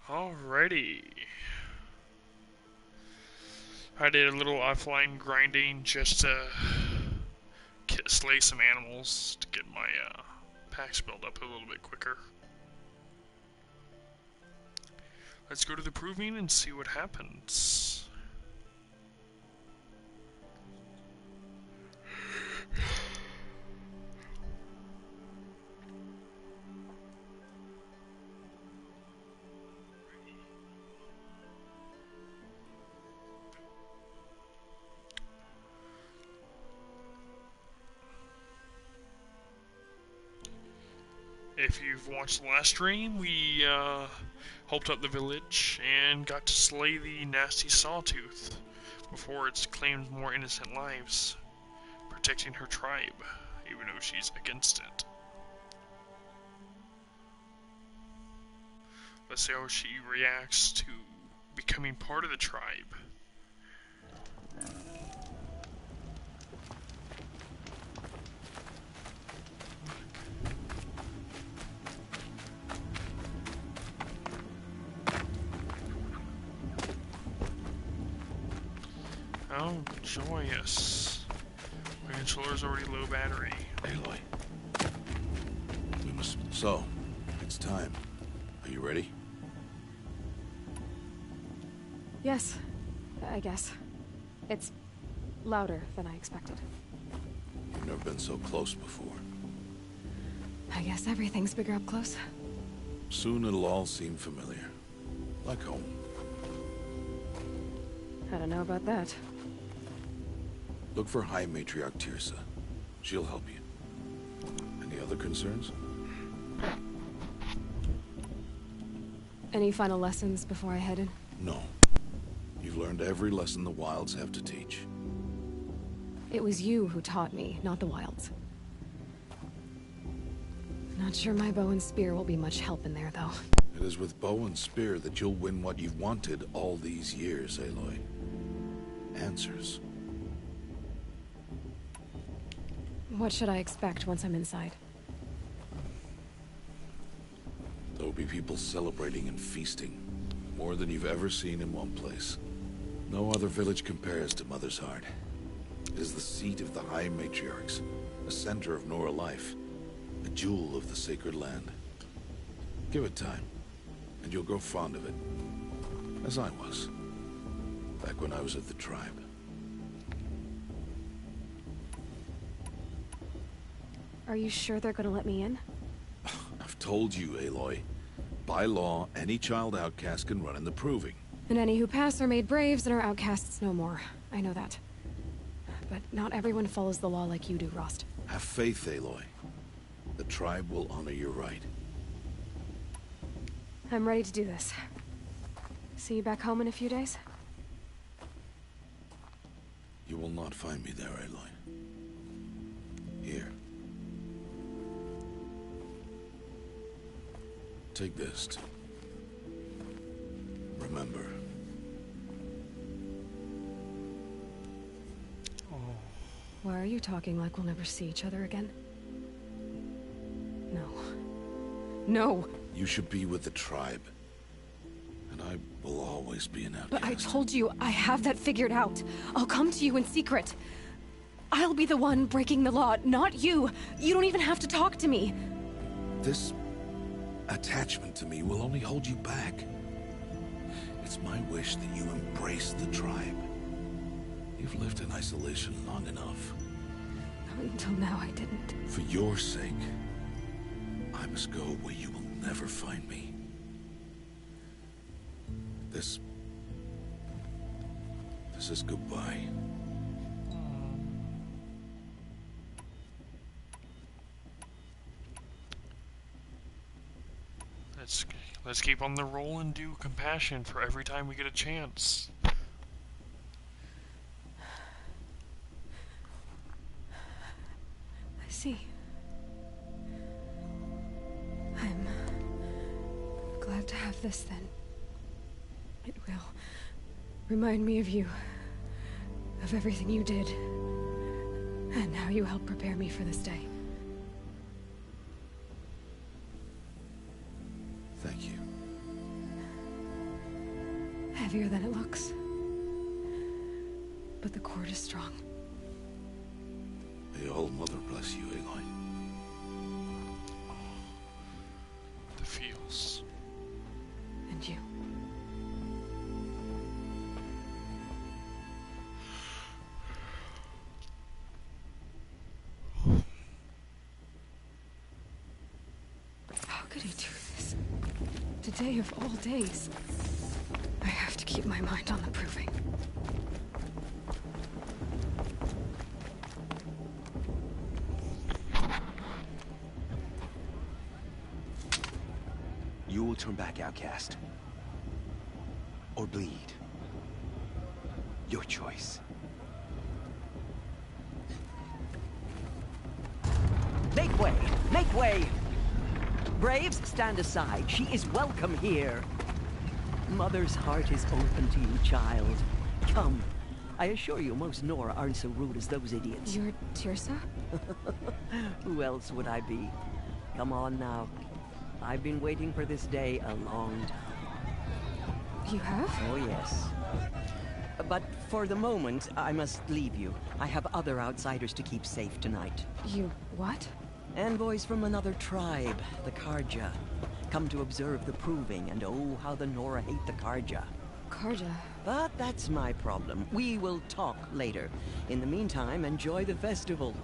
Alrighty. I did a little offline grinding just to slay some animals to get my packs built up a little bit quicker. Let's go to the proving and see what happens. If you've watched the last stream, we helped out the village and got to slay the nasty sawtooth before it's claimed more innocent lives, protecting her tribe, even though she's against it. Let's see how she reacts to becoming part of the tribe. Oh, joyous. My controller's already low battery. Aloy. We must... So, it's time. Are you ready? Yes, I guess. It's louder than I expected. You've never been so close before. I guess everything's bigger up close. Soon it'll all seem familiar. Like home. I don't know about that. Look for High Matriarch Tirsa. She'll help you. Any other concerns? Any final lessons before I head in? No. You've learned every lesson the Wilds have to teach. It was you who taught me, not the Wilds. Not sure my bow and spear will be much help in there, though. It is with bow and spear that you'll win what you've wanted all these years, Aloy. Answers. What should I expect once I'm inside? There'll be people celebrating and feasting. More than you've ever seen in one place. No other village compares to Mother's Heart. It is the seat of the High Matriarchs, a center of Nora life, a jewel of the sacred land. Give it time, and you'll grow fond of it. As I was, back when I was at the tribe. Are you sure they're gonna let me in? I've told you, Aloy. By law, any child outcast can run in the proving. And any who pass are made braves and are outcasts no more. I know that. But not everyone follows the law like you do, Rost. Have faith, Aloy. The tribe will honor your right. I'm ready to do this. See you back home in a few days? You will not find me there, Aloy. Here. Take this. Remember. Why are you talking like we'll never see each other again? No. No! You should be with the tribe. And I will always be an outcast. But I told you, I have that figured out. I'll come to you in secret. I'll be the one breaking the law, not you. You don't even have to talk to me. This attachment to me will only hold you back. It's my wish that you embrace the tribe. You've lived in isolation long enough. Until now, I didn't. For your sake, I must go where you will never find me. This is goodbye. Let's keep on the roll and do compassion for every time we get a chance. I see. I'm glad to have this then. It will remind me of you, of everything you did, and how you helped prepare me for this day. Thank you. heavier than it looks. But the cord is strong. May All Mother bless you, Aloy. The feels. And you. How could he do this? Today of all days. I have to keep my mind on the proving. You will turn back, outcast. Or bleed. Your choice. Make way! Make way! Braves, stand aside. She is welcome here. Mother's heart is open to you, child. Come. I assure you, most Nora aren't so rude as those idiots. You're Tirsa? Who else would I be? Come on now. I've been waiting for this day a long time. You have? Oh, yes. But for the moment, I must leave you. I have other outsiders to keep safe tonight. You what? Envoys from another tribe, the Karja. Come to observe the proving, and oh, how the Nora hate the Karja. Karja? But that's my problem. We will talk later. In the meantime, enjoy the festival.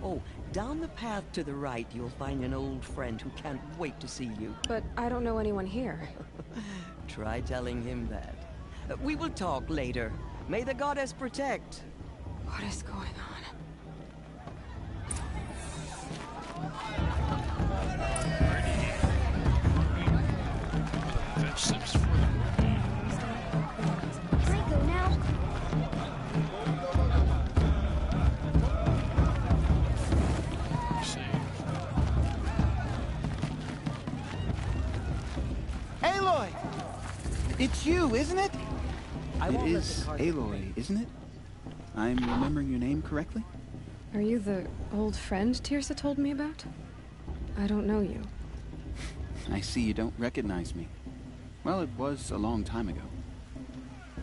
Oh, down the path to the right, you'll find an old friend who can't wait to see you. But I don't know anyone here. Try telling him that. We will talk later. May the goddess protect. What is going on? Vegetables for the Draco now. save. Aloy! It's you, isn't it? I It won't let is the Karja Aloy, isn't it? I'm remembering your name correctly? Are you the old friend Tirsa told me about? I don't know you. I see you don't recognize me. Well, it was a long time ago.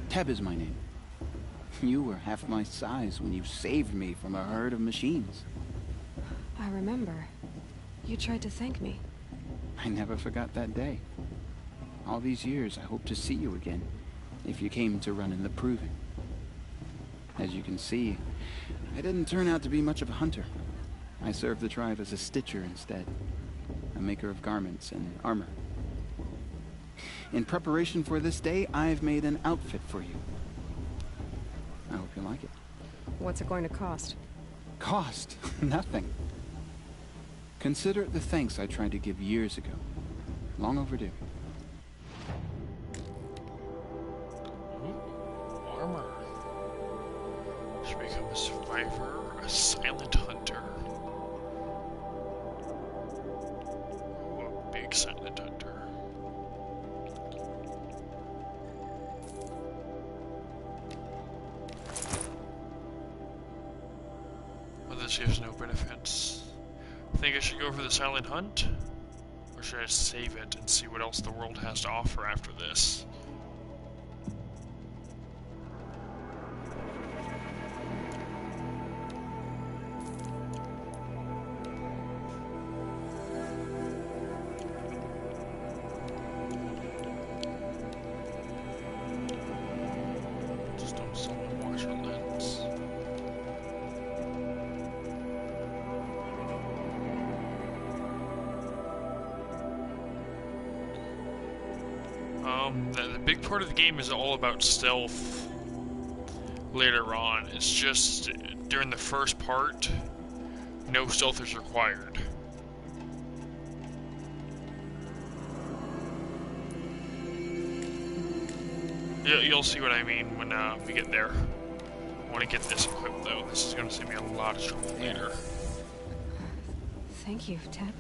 Teb is my name. You were half my size when you saved me from a herd of machines. I remember. You tried to thank me. I never forgot that day. All these years, I hope to see you again, if you came to run in the proving. As you can see, I didn't turn out to be much of a hunter. I served the tribe as a stitcher instead, a maker of garments and armor. In preparation for this day, I've made an outfit for you. I hope you like it. What's it going to cost? Cost? Nothing. Consider it the thanks I tried to give years ago. Long overdue. Ooh, armor. Should become a survivor, a silent hunter. Ooh, a big silent hunter. Well, this gives no benefits. Think I should go for the silent hunt? Or should I save it and see what else the world has to offer after this? Just don't someone wash your lens. The big part of the game is all about stealth later on. It's just during the first part, no stealth is required. You'll see what I mean when we get there. I want to get this equipped though. This is going to save me a lot of trouble later. Thank you, Teb.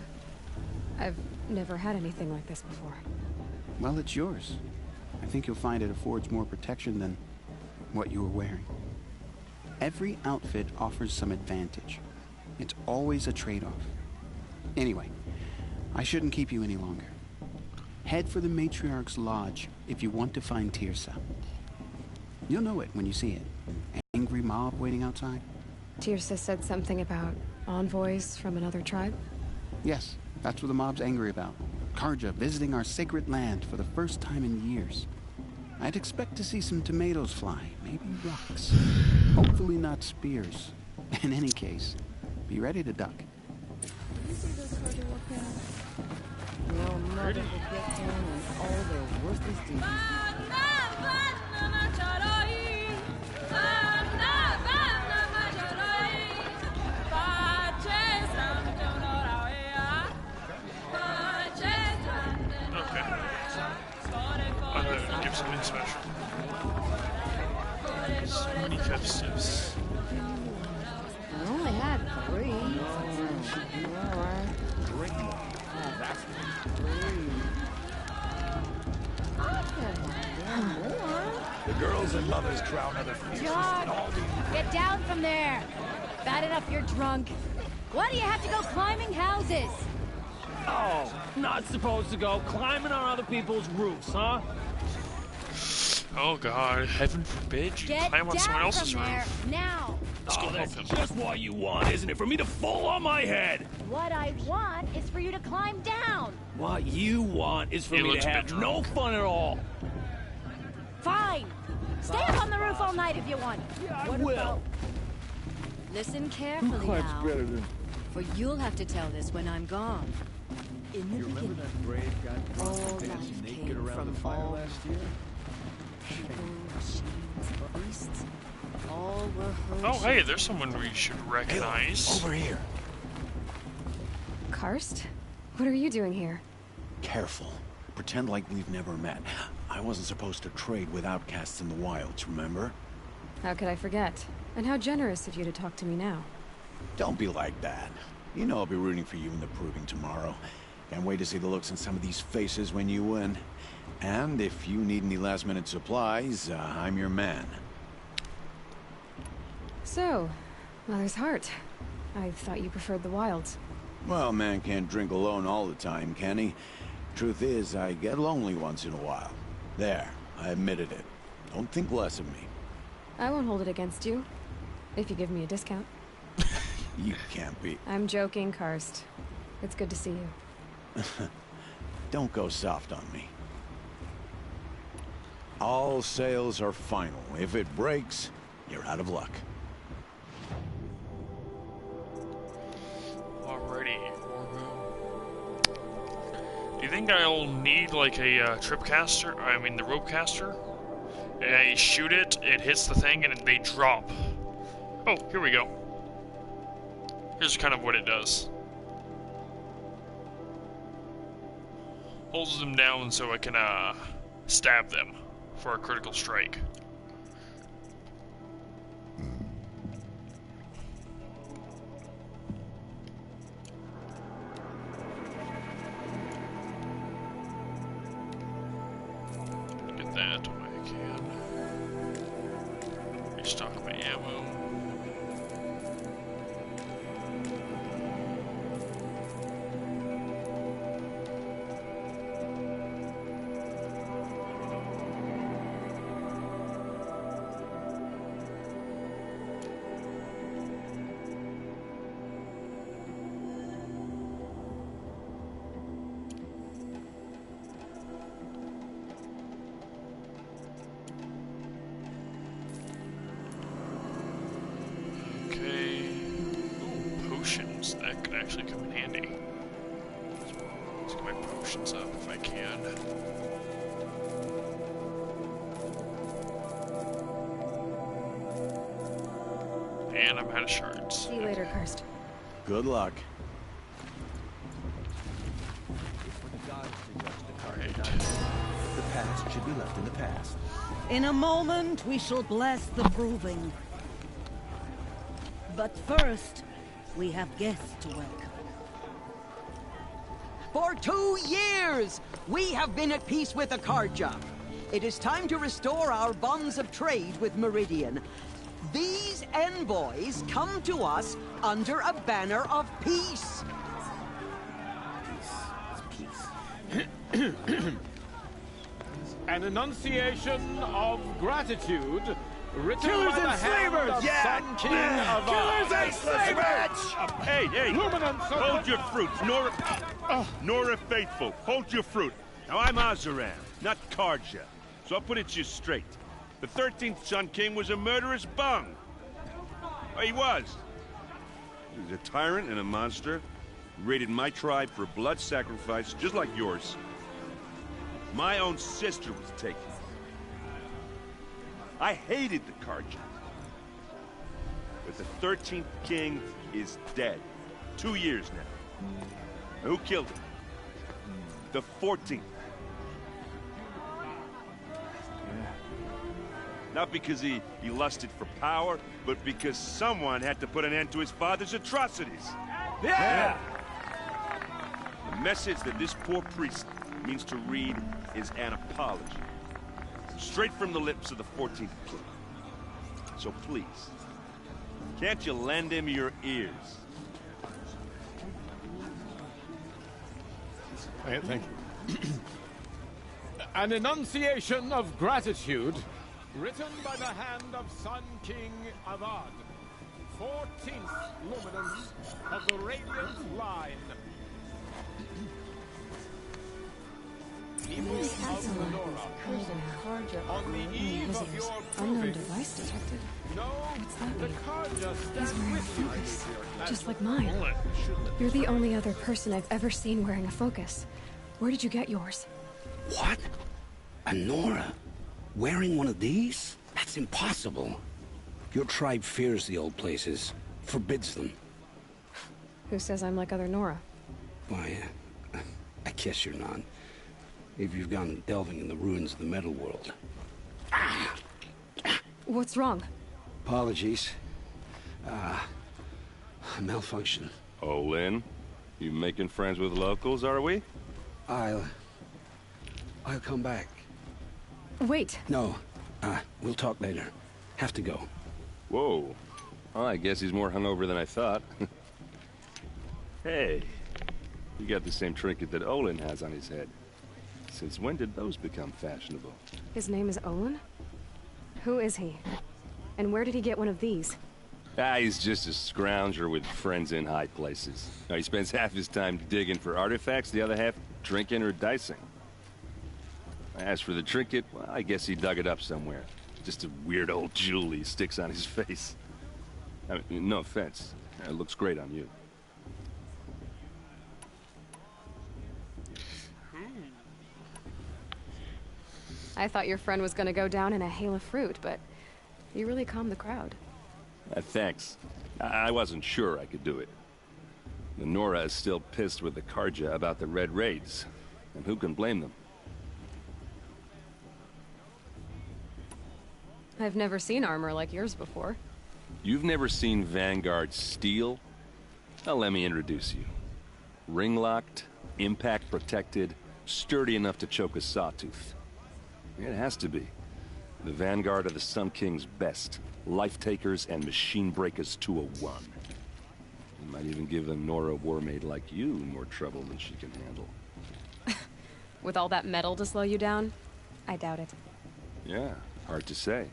I've never had anything like this before. Well, it's yours. I think you'll find it affords more protection than what you were wearing. Every outfit offers some advantage. It's always a trade-off. Anyway, I shouldn't keep you any longer. Head for the Matriarch's Lodge if you want to find Tirsa. You'll know it when you see it. Angry mob waiting outside? Tirsa said something about envoys from another tribe? Yes, that's what the mob's angry about. Karja visiting our sacred land for the first time in years. I'd expect to see some tomatoes fly, maybe rocks. Hopefully not spears. In any case, be ready to duck. No mother will get down on all their worthless deeds. Give something special. So many festives. I only had 3. The girls and mothers crown other feasts. John, get down from there. Bad enough you're drunk. Why do you have to go climbing houses? Oh, not supposed to go climbing on other people's roofs, huh? Oh god, heaven forbid you Get climb on someone down else's from there, roof. now. Let's go help That's him. just what you want, isn't it? For me to fall on my head. What I want is for you to climb down. What you want is for He me looks to a bit have no drunk. fun at all. Fine. Stay up on the roof all night if you want. I will. Listen carefully now, for you'll have to tell this when I'm gone. In the beginning, all life came from all people, machines, beasts. All were heard. Oh hey, there's someone we should recognize. Over here. Karst? What are you doing here? Careful. Pretend like we've never met. I wasn't supposed to trade with outcasts in the wilds, remember? How could I forget? And how generous of you to talk to me now. Don't be like that. You know I'll be rooting for you in the proving tomorrow. Can't wait to see the looks on some of these faces when you win. And if you need any last-minute supplies, I'm your man. So, Mother's Heart. I thought you preferred the wilds. Well, man can't drink alone all the time, can he? Truth is, I get lonely once in a while. There, I admitted it. Don't think less of me. I won't hold it against you, if you give me a discount. You can't be. I'm joking, Karst. It's good to see you. Don't go soft on me. All sales are final. If it breaks, you're out of luck. Alrighty. Do you think I'll need like a trip caster? I mean the rope caster? I shoot it, it hits the thing, and they drop. Oh, here we go. Here's kind of what it does. Holds them down so I can stab them for a critical strike. Get that when I can. Restock my ammo. Okay. Ooh, potions. That could actually come in handy. Let's get my potions up if I can. And I'm out of shards. See you later, Karst. Good luck. Alright. The past should be left in the past. In a moment, we shall bless the proving. But first, we have guests to welcome. For 2 years, we have been at peace with Akarja. It is time to restore our bonds of trade with Meridian. These envoys come to us under a banner of peace. An enunciation of gratitude written Killers by the and hand slavers! of Sun King of Killers and slavers! Hey, hold your fruits. Nora Faithful, hold your fruit. Now, I'm Azaram, not Karja, so I'll put it to you straight. The 13th Sun King was a murderous bung. Oh, he was. He was a tyrant and a monster. He raided my tribe for blood sacrifice, just like yours. My own sister was taken. I hated the Karja. But the 13th king is dead. 2 years now. And who killed him? The 14th. Not because he lusted for power, but because someone had to put an end to his father's atrocities. Yeah! The message that this poor priest means to read is an apology. Straight from the lips of the 14th king. So please, can't you lend him your ears? Thank you. An enunciation of gratitude written by the hand of Sun King Avad, 14th luminance of the Radiant Line. These hats on on the eve of your unknown device detected. What's that mean? He's wearing a focus, just like mine. You're the only other person I've ever seen wearing a focus. Where did you get yours? What? A Nora? Wearing one of these? That's impossible. Your tribe fears the old places, forbids them. Who says I'm like other Nora? Why, I guess you're not. If you've gone delving in the ruins of the metal world. What's wrong? Apologies. Malfunction. Oh, Lynn, you making friends with locals, are we? I'll come back. Wait. No, we'll talk later. Have to go. Whoa. Well, I guess he's more hungover than I thought. Hey, you got the same trinket that Olin has on his head. Since when did those become fashionable? His name is Olin? Who is he? And where did he get one of these? He's just a scrounger with friends in high places. Now, he spends half his time digging for artifacts, the other half drinking or dicing. As for the trinket, well, I guess he dug it up somewhere. Just a weird old jewel he sticks on his face. I mean, no offense. It looks great on you. I thought your friend was gonna go down in a hail of fruit, but you really calmed the crowd. Thanks. I wasn't sure I could do it. The Nora is still pissed with the Karja about the Red Raids, and who can blame them? I've never seen armor like yours before. You've never seen Vanguard steel? Well, let me introduce you. Ring-locked, impact-protected, sturdy enough to choke a sawtooth. It has to be. The Vanguard of the Sun King's best. Life-takers and machine-breakers to a one. You might even give a Nora warmaid like you more trouble than she can handle. With all that metal to slow you down? I doubt it. Yeah, hard to say.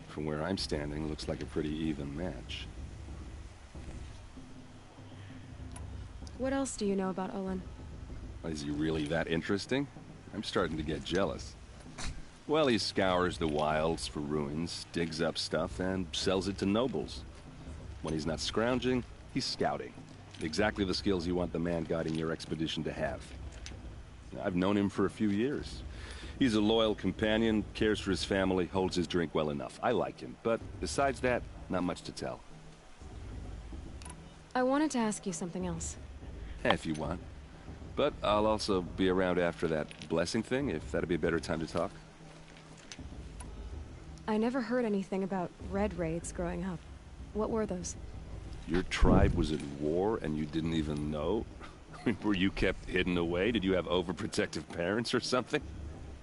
From where I'm standing, looks like a pretty even match. What else do you know about Olin? Is he really that interesting? I'm starting to get jealous. Well, he scours the wilds for ruins, digs up stuff, and sells it to nobles. When he's not scrounging, he's scouting. Exactly the skills you want the man guiding your expedition to have. I've known him for a few years. He's a loyal companion, cares for his family, holds his drink well enough. I like him, but besides that, not much to tell. I wanted to ask you something else. If you want. But I'll also be around after that blessing thing, if that'd be a better time to talk. I never heard anything about Red Raids growing up. What were those? Your tribe was at war and you didn't even know? Were you kept hidden away? Did you have overprotective parents or something?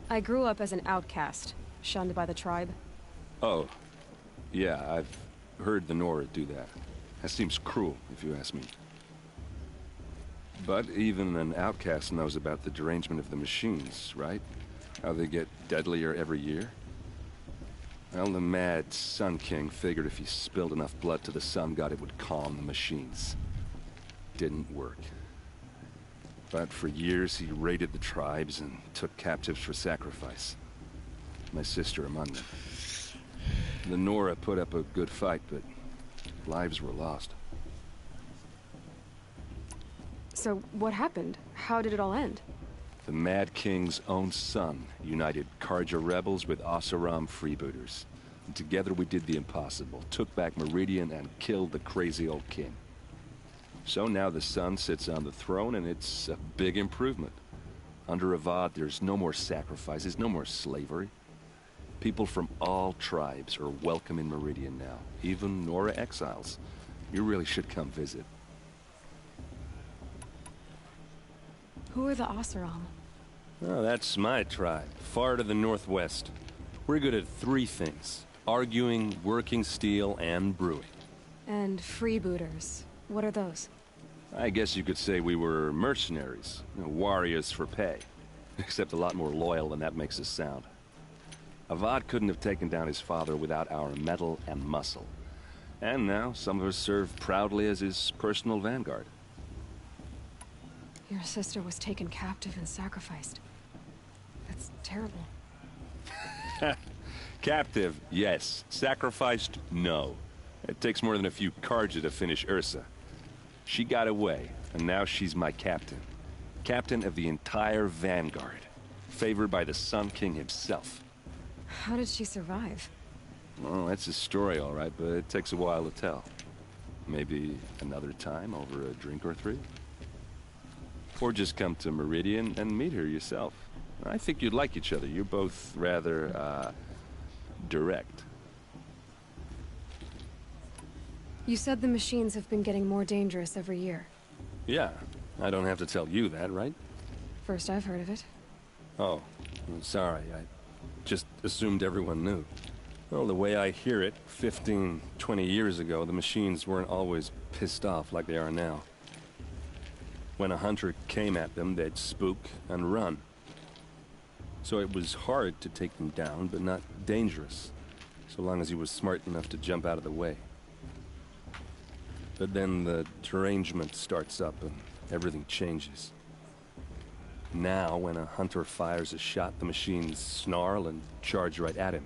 I grew up as an outcast, shunned by the tribe. Oh. Yeah, I've heard the Nora do that. That seems cruel, if you ask me. But even an outcast knows about the derangement of the machines, right? How they get deadlier every year? Well, the mad Sun King figured if he spilled enough blood to the Sun God, it would calm the machines. Didn't work. But for years, he raided the tribes and took captives for sacrifice. My sister among them. The Nora put up a good fight, but lives were lost. So, what happened? How did it all end? The Mad King's own son united Karja rebels with Oseram freebooters. And together we did the impossible, took back Meridian and killed the crazy old king. So now the son sits on the throne and it's a big improvement. Under Avad, there's no more sacrifices, no more slavery. People from all tribes are welcome in Meridian now, even Nora exiles. You really should come visit. Who are the Oseram? Oh, that's my tribe, far to the northwest. We're good at 3 things. Arguing, working steel, and brewing. And freebooters. What are those? I guess you could say we were mercenaries. Warriors for pay. Except a lot more loyal than that makes us sound. Avad couldn't have taken down his father without our metal and muscle. And now, some of us serve proudly as his personal vanguard. Your sister was taken captive and sacrificed. That's terrible. Captive, yes. Sacrificed, no. It takes more than a few Karja to finish Ursa. She got away, and now she's my captain. Captain of the entire vanguard. Favored by the Sun King himself. How did she survive? Well, that's a story, all right, but it takes a while to tell. Maybe another time over a drink or 3? Or just come to Meridian and meet her yourself. I think you'd like each other. You're both rather, direct. You said the machines have been getting more dangerous every year. Yeah, I don't have to tell you that, right? First I've heard of it. Oh, I'm sorry. I just assumed everyone knew. Well, the way I hear it, 15, 20 years ago, the machines weren't always pissed off like they are now. When a hunter came at them, they'd spook and run. So it was hard to take them down, but not dangerous, so long as he was smart enough to jump out of the way. But then the derangement starts up and everything changes. Now, when a hunter fires a shot, the machines snarl and charge right at him.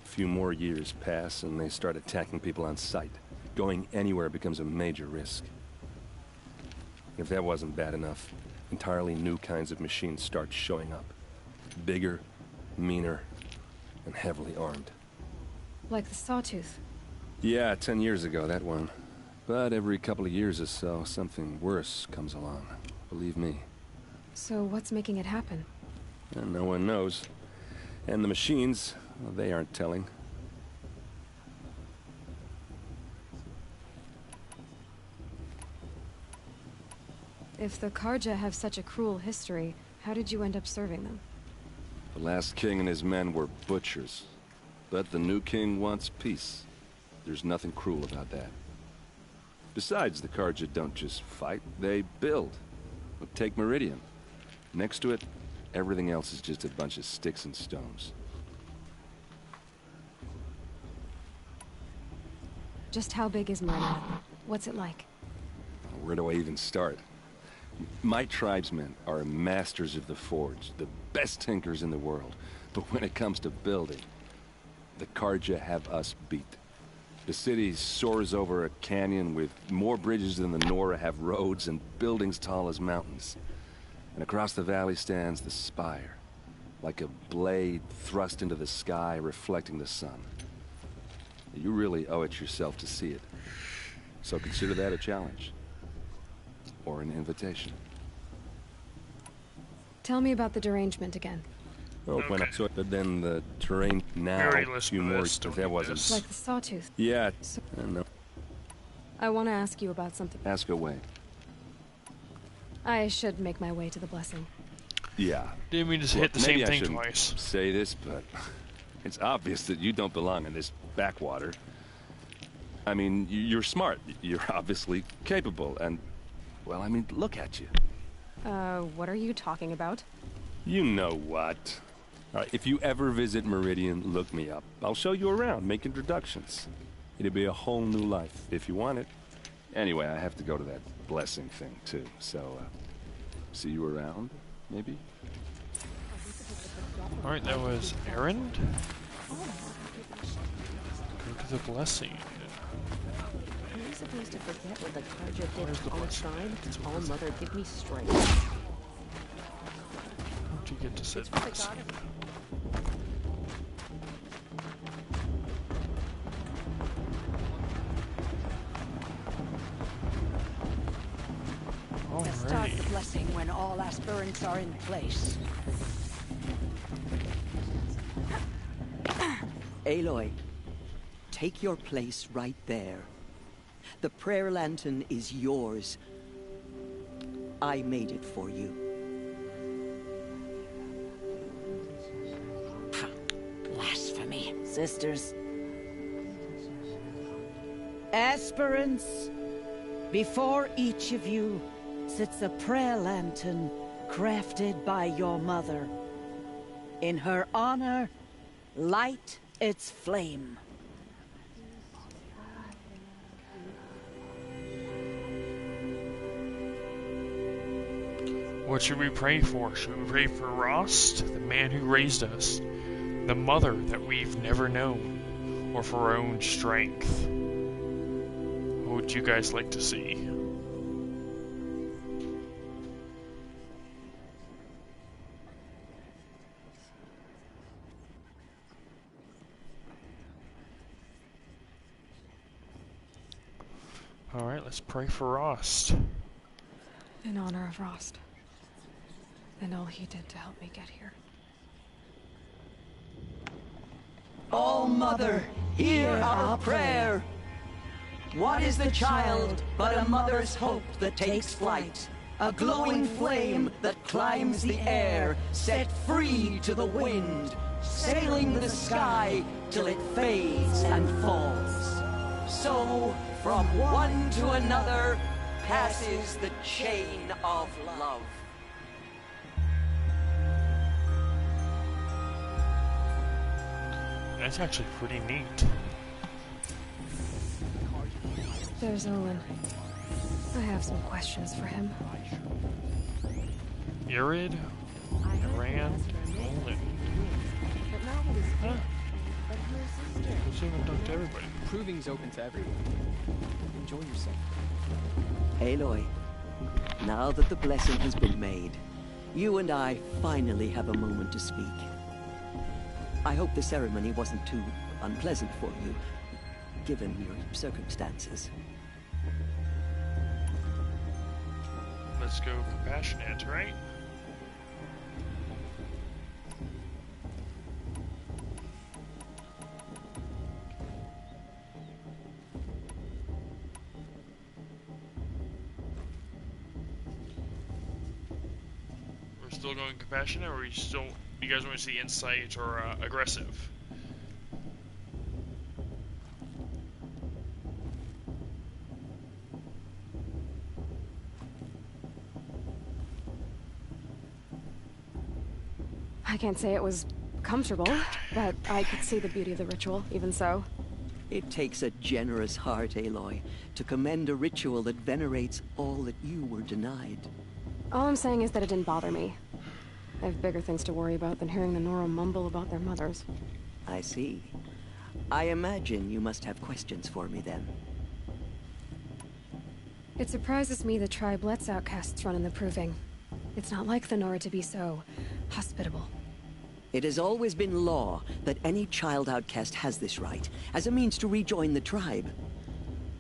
A few more years pass and they start attacking people on sight. Going anywhere becomes a major risk. If that wasn't bad enough, entirely new kinds of machines start showing up. Bigger, meaner, and heavily armed. Like the Sawtooth. Yeah, 10 years ago, that one. But every couple of years or so, something worse comes along. Believe me. So what's making it happen? And no one knows. And the machines, well, they aren't telling. If the Karja have such a cruel history, how did you end up serving them? The last king and his men were butchers. But the new king wants peace. There's nothing cruel about that. Besides, the Karja don't just fight, they build. But take Meridian. Next to it, everything else is just a bunch of sticks and stones. Just how big is Meridian? What's it like? Where do I even start? My tribesmen are masters of the forge, the best tinkers in the world. But when it comes to building, the Karja have us beat. The city soars over a canyon with more bridges than the Nora have roads and buildings tall as mountains. And across the valley stands the spire, like a blade thrust into the sky reflecting the sun. You really owe it yourself to see it. So consider that a challenge. Or an invitation. Tell me about the derangement again. Oh, when I saw it, but then the terrain now, a few more, if that wasn't... Like the Sawtooth. Yeah, I know. I want to ask you about something. Ask away. I should make my way to the blessing. Yeah. Didn't we just hit the same thing twice? Say this, but it's obvious that you don't belong in this backwater. I mean, you're smart. You're obviously capable, and... Well, I mean, look at you. What are you talking about? You know what? All right, if you ever visit Meridian, look me up. I'll show you around, make introductions. It'll be a whole new life, if you want it. Anyway, I have to go to that blessing thing, too. So, see you around, maybe? Alright, that was Errand. Go to the blessing. Am I supposed to forget what the Carja did on shrine? All Mother, give me strength. How'd you get to said blessing? Let's start the blessing when all aspirants are in place. Aloy, take your place right there. The prayer lantern is yours. I made it for you. Blasphemy. Sisters. Aspirants, before each of you sits a prayer lantern crafted by your mother. In her honor, light its flame. What should we pray for? Should we pray for Rost, the man who raised us, the mother that we've never known, or for our own strength? What would you guys like to see? Alright, let's pray for Rost. In honor of Rost. And all he did to help me get here. All Mother, hear our prayer. What is the child but a mother's hope that takes flight? A glowing flame that climbs the air, set free to the wind, sailing the sky till it fades and falls. So, from one to another, passes the chain of love. That's actually pretty neat. There's Olin. I have some questions for him. Yurid, Rand, Olin. Huh? Let's even talk to everybody. Proving's open to everyone. Enjoy yourself. Aloy, now that the blessing has been made, you and I finally have a moment to speak. I hope the ceremony wasn't too unpleasant for you, given your circumstances. Let's go compassionate, right? We're still going compassionate, or you guys want to see insight or aggressive? I can't say it was comfortable, but I could see the beauty of the ritual, even so. It takes a generous heart, Aloy, to commend a ritual that venerates all that you were denied. All I'm saying is that it didn't bother me. I have bigger things to worry about than hearing the Nora mumble about their mothers. I see. I imagine you must have questions for me, then. It surprises me the tribe lets outcasts run in the Proving. It's not like the Nora to be so hospitable. It has always been law that any child outcast has this right, as a means to rejoin the tribe.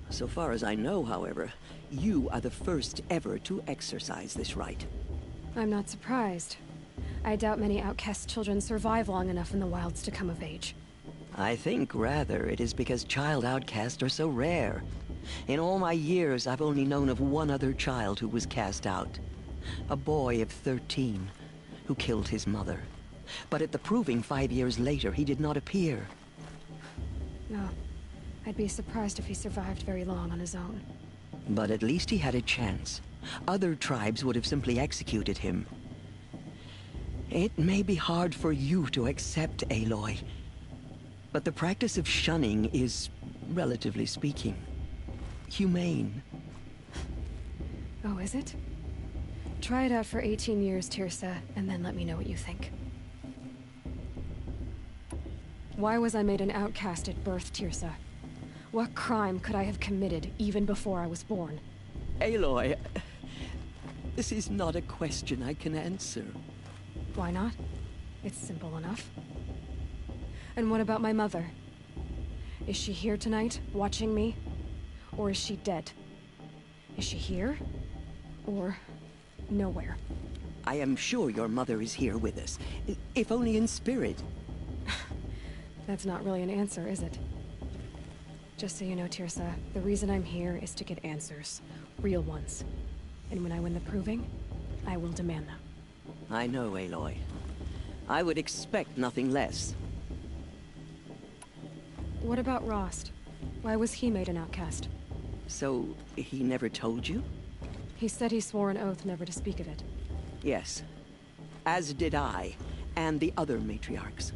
So far as I know, however, you are the first ever to exercise this right. I'm not surprised. I doubt many outcast children survive long enough in the wilds to come of age. I think, rather, it is because child outcasts are so rare. In all my years, I've only known of one other child who was cast out. A boy of 13, who killed his mother. But at the Proving 5 years later, he did not appear. No. I'd be surprised if he survived very long on his own. But at least he had a chance. Other tribes would have simply executed him. It may be hard for you to accept, Aloy, but the practice of shunning is, relatively speaking, humane. Oh, is it? Try it out for 18 years, Tirsa, and then let me know what you think. Why was I made an outcast at birth, Tirsa? What crime could I have committed even before I was born? Aloy, this is not a question I can answer. Why not? It's simple enough. And what about my mother? Is she here tonight, watching me? Or is she dead? Is she here? Or nowhere? I am sure your mother is here with us, if only in spirit. That's not really an answer, is it? Just so you know, Tirsa, the reason I'm here is to get answers. Real ones. And when I win the proving, I will demand them. I know, Aloy. I would expect nothing less. What about Rost? Why was he made an outcast? So, he never told you? He said he swore an oath never to speak of it. Yes. As did I, and the other matriarchs.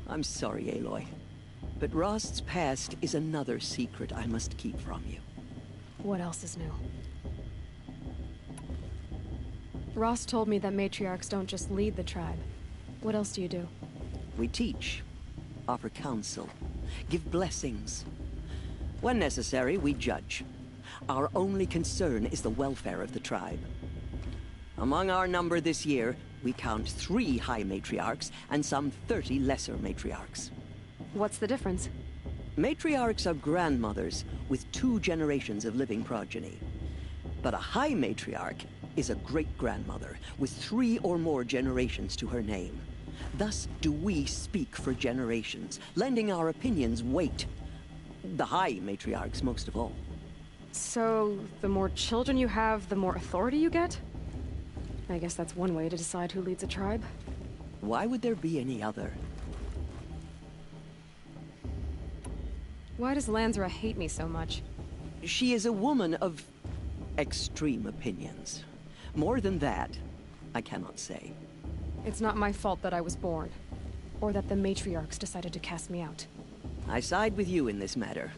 I'm sorry, Aloy, but Rost's past is another secret I must keep from you. What else is new? Rost told me that matriarchs don't just lead the tribe. What else do you do? We teach, offer counsel, give blessings. When necessary, we judge. Our only concern is the welfare of the tribe. Among our number this year, we count 3 high matriarchs and some 30 lesser matriarchs. What's the difference? Matriarchs are grandmothers with 2 generations of living progeny. But a high matriarch is a great-grandmother with 3 or more generations to her name. Thus do we speak for generations, lending our opinions weight. The high matriarchs most of all. So, the more children you have, the more authority you get? I guess that's one way to decide who leads a tribe. Why would there be any other? Why does Lansra hate me so much? She is a woman of extreme opinions. More than that, I cannot say. It's not my fault that I was born, or that the matriarchs decided to cast me out. I side with you in this matter,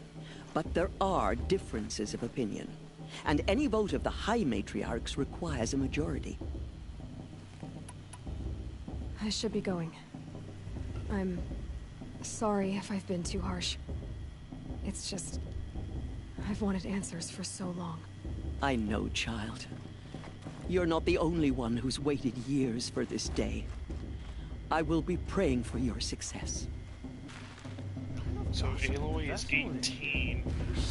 but there are differences of opinion, and any vote of the high matriarchs requires a majority. I should be going. I'm sorry if I've been too harsh. It's just, I've wanted answers for so long. I know, child. You're not the only one who's waited years for this day. I will be praying for your success. So Aloy is 18.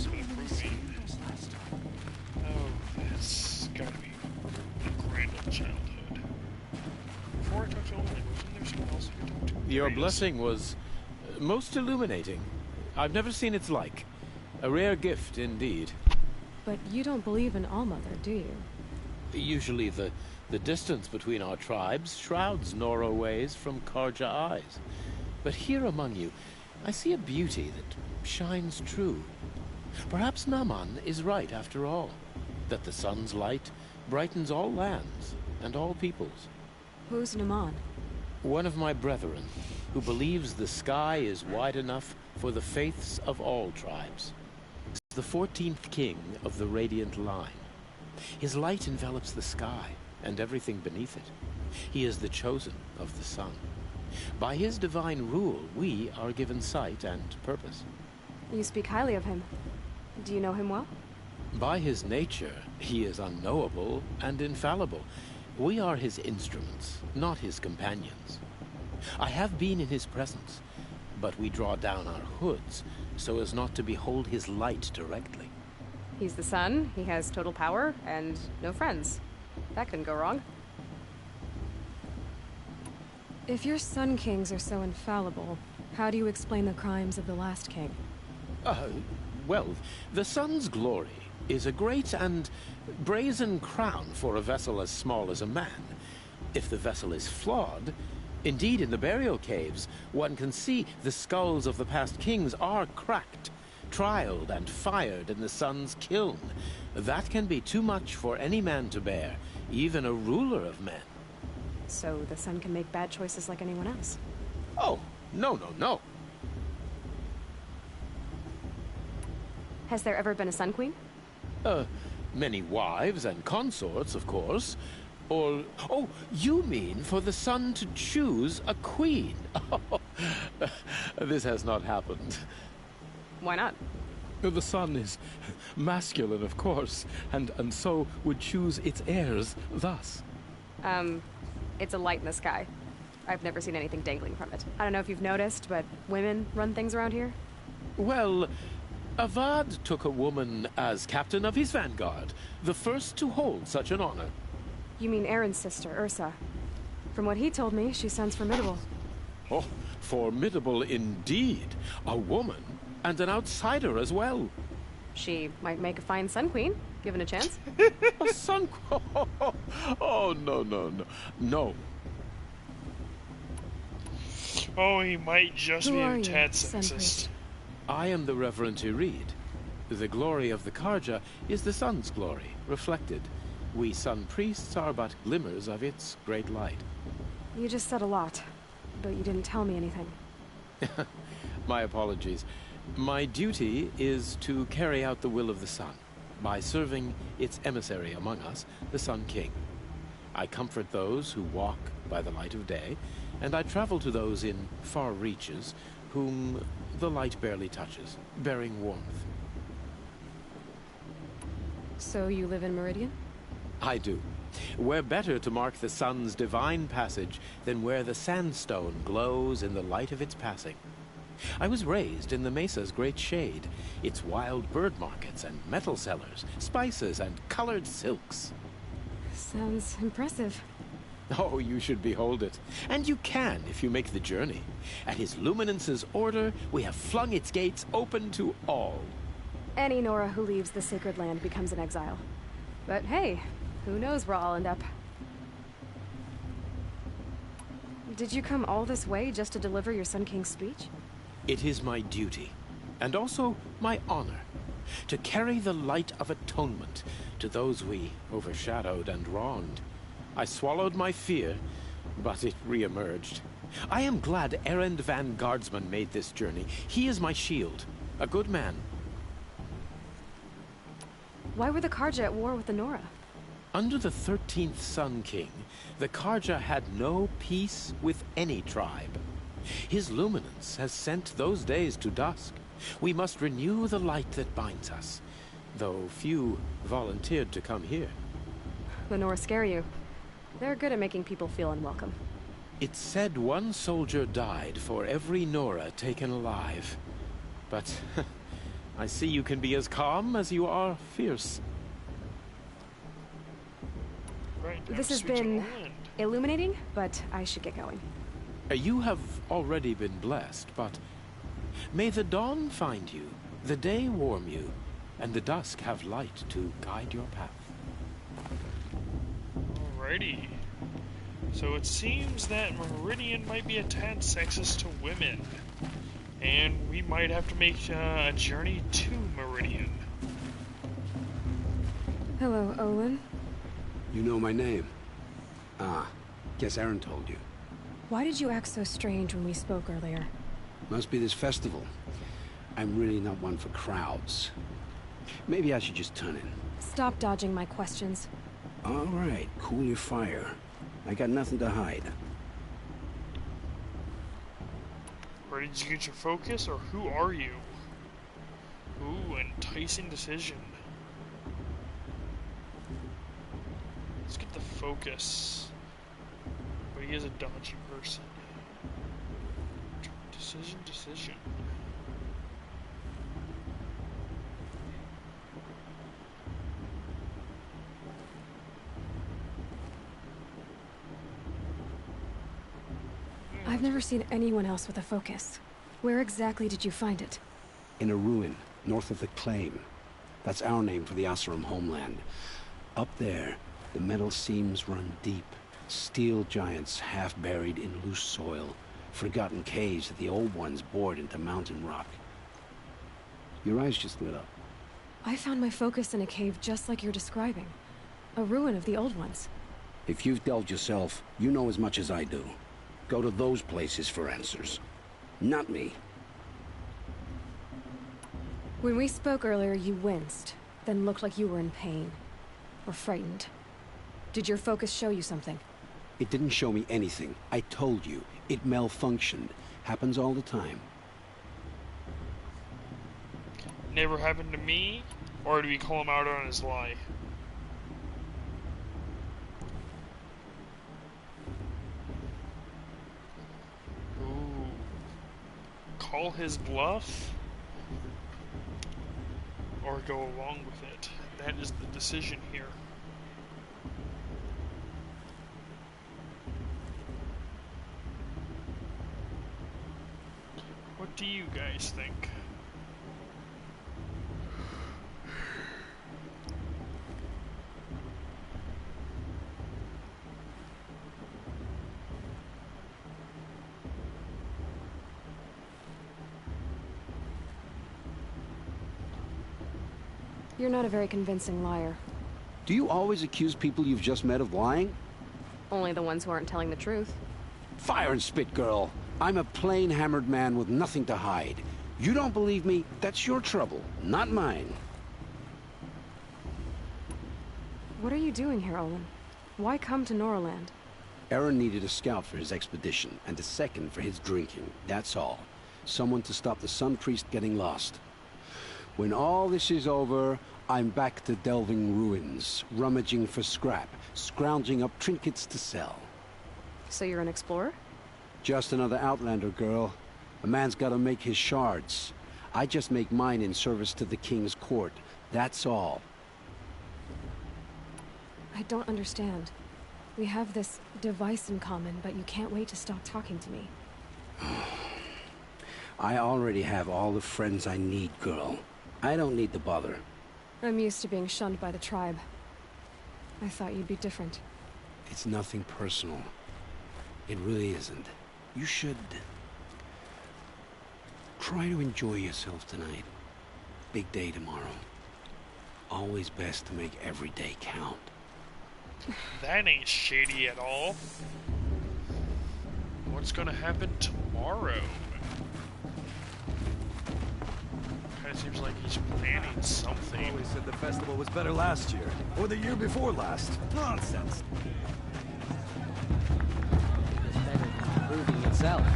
Improving. Oh, that's gotta be a grand old childhood. Before I talked to Aloy, wasn't there someone else you could talk to? Your blessing was most illuminating. I've never seen its like. A rare gift indeed. But you don't believe in Allmother, do you? Usually the distance between our tribes shrouds Nora ways from Karja eyes. But here among you, I see a beauty that shines true. Perhaps Naman is right after all, that the sun's light brightens all lands and all peoples. Who's Naman? One of my brethren, who believes the sky is wide enough for the faiths of all tribes. The 14th king of the Radiant Line. His light envelops the sky and everything beneath it. He is the chosen of the sun. By his divine rule, we are given sight and purpose. You speak highly of him. Do you know him well? By his nature, he is unknowable and infallible. We are his instruments, not his companions. I have been in his presence, but we draw down our hoods so as not to behold his light directly. He's the sun, he has total power, and no friends. That couldn't go wrong. If your Sun Kings are so infallible, how do you explain the crimes of the last king? Well, the sun's glory is a great and brazen crown for a vessel as small as a man. If the vessel is flawed, indeed in the burial caves, one can see the skulls of the past kings are cracked, trialed and fired in the sun's kiln. That can be too much for any man to bear, even a ruler of men. so the sun can make bad choices like anyone else. Oh, no, no, no. Has there ever been a Sun Queen? Many wives and consorts, of course. Or, oh, you mean for the sun to choose a queen? This has not happened. Why not? The sun is masculine, of course, and so would choose its heirs thus. It's a light in the sky. I've never seen anything dangling from it. I don't know if you've noticed, but women run things around here. Well, Avad took a woman as captain of his vanguard, the first to hold such an honor. You mean Aaron's sister, Ursa. From what he told me, she sounds formidable. Oh, formidable indeed. A woman, and an outsider as well. She might make a fine Sun Queen, given a chance. A Sun Queen? Oh, no, no, no. No. Oh, he might just Who be are a you, tad Sun sexist. Priest? I am the Reverend Irid. The glory of the Karja is the sun's glory, reflected. We sun priests are but glimmers of its great light. You just said a lot, but you didn't tell me anything. My apologies. My duty is to carry out the will of the sun, by serving its emissary among us, the Sun King. I comfort those who walk by the light of day, and I travel to those in far reaches whom the light barely touches, bearing warmth. So you live in Meridian? I do. Where better to mark the sun's divine passage than where the sandstone glows in the light of its passing. I was raised in the mesa's great shade, its wild bird markets and metal cellars, spices and colored silks. Sounds impressive. Oh, you should behold it. And you can if you make the journey. At his luminance's order, we have flung its gates open to all. Any Nora who leaves the sacred land becomes an exile. But hey, who knows where I'll end up. Did you come all this way just to deliver your Sun King's speech? It is my duty, and also my honor, to carry the light of atonement to those we overshadowed and wronged. I swallowed my fear, but it re-emerged. I am glad Erend van Guardsman made this journey. He is my shield, a good man. Why were the Karja at war with the Nora? Under the 13th Sun King, the Karja had no peace with any tribe. His luminance has sent those days to dusk. We must renew the light that binds us, though few volunteered to come here. The Nora scare you. They're good at making people feel unwelcome. It's said one soldier died for every Nora taken alive. But I see you can be as calm as you are fierce. Right, This has been illuminating, but I should get going. You have already been blessed, but may the dawn find you, the day warm you, and the dusk have light to guide your path. Alrighty. So it seems that Meridian might be a tad sexist to women. And we might have to make a journey to Meridian. Hello, Olin. You know my name? Ah, guess Aaron told you. Why did you act so strange when we spoke earlier? Must be this festival. I'm really not one for crowds. Maybe I should just turn in. Stop dodging my questions. All right, cool your fire. I got nothing to hide. Ready to get your focus, or who are you? Ooh, enticing decision. Let's get the focus. But he is a dodgy person. Decision. I've never seen anyone else with a focus. Where exactly did you find it? In a ruin, north of the Claim. That's our name for the Asuram homeland. Up there, the metal seams run deep. Steel giants half buried in loose soil. Forgotten caves that the old ones bored into mountain rock. Your eyes just lit up. I found my focus in a cave just like you're describing. A ruin of the old ones. If you've delved yourself, you know as much as I do. Go to those places for answers. Not me. When we spoke earlier, you winced, then looked like you were in pain. Or frightened. Did your focus show you something? It didn't show me anything. I told you. It malfunctioned. Happens all the time. Never happened to me? Or do we call him out on his lie? Ooh. Call his bluff? Or go along with it? That is the decision here. What do you guys think? You're not a very convincing liar. Do you always accuse people you've just met of lying? Only the ones who aren't telling the truth. Fire and spit, girl. I'm a plain hammered man with nothing to hide. You don't believe me? That's your trouble, not mine. What are you doing here, Olin? Why come to Norland? Aaron needed a scout for his expedition, and a second for his drinking. That's all. Someone to stop the Sun Priest getting lost. When all this is over, I'm back to delving ruins, rummaging for scrap, scrounging up trinkets to sell. So you're an explorer? Just another outlander, girl. A man's gotta make his shards. I just make mine in service to the king's court. That's all. I don't understand. We have this device in common, but you can't wait to stop talking to me. I already have all the friends I need, girl. I don't need the bother. I'm used to being shunned by the tribe. I thought you'd be different. It's nothing personal. It really isn't. You should... try to enjoy yourself tonight. Big day tomorrow. Always best to make every day count. That ain't shady at all. What's gonna happen tomorrow? Kinda seems like he's planning something. Always said the festival was better last year. Or the year before last. Nonsense. It's better than proving itself.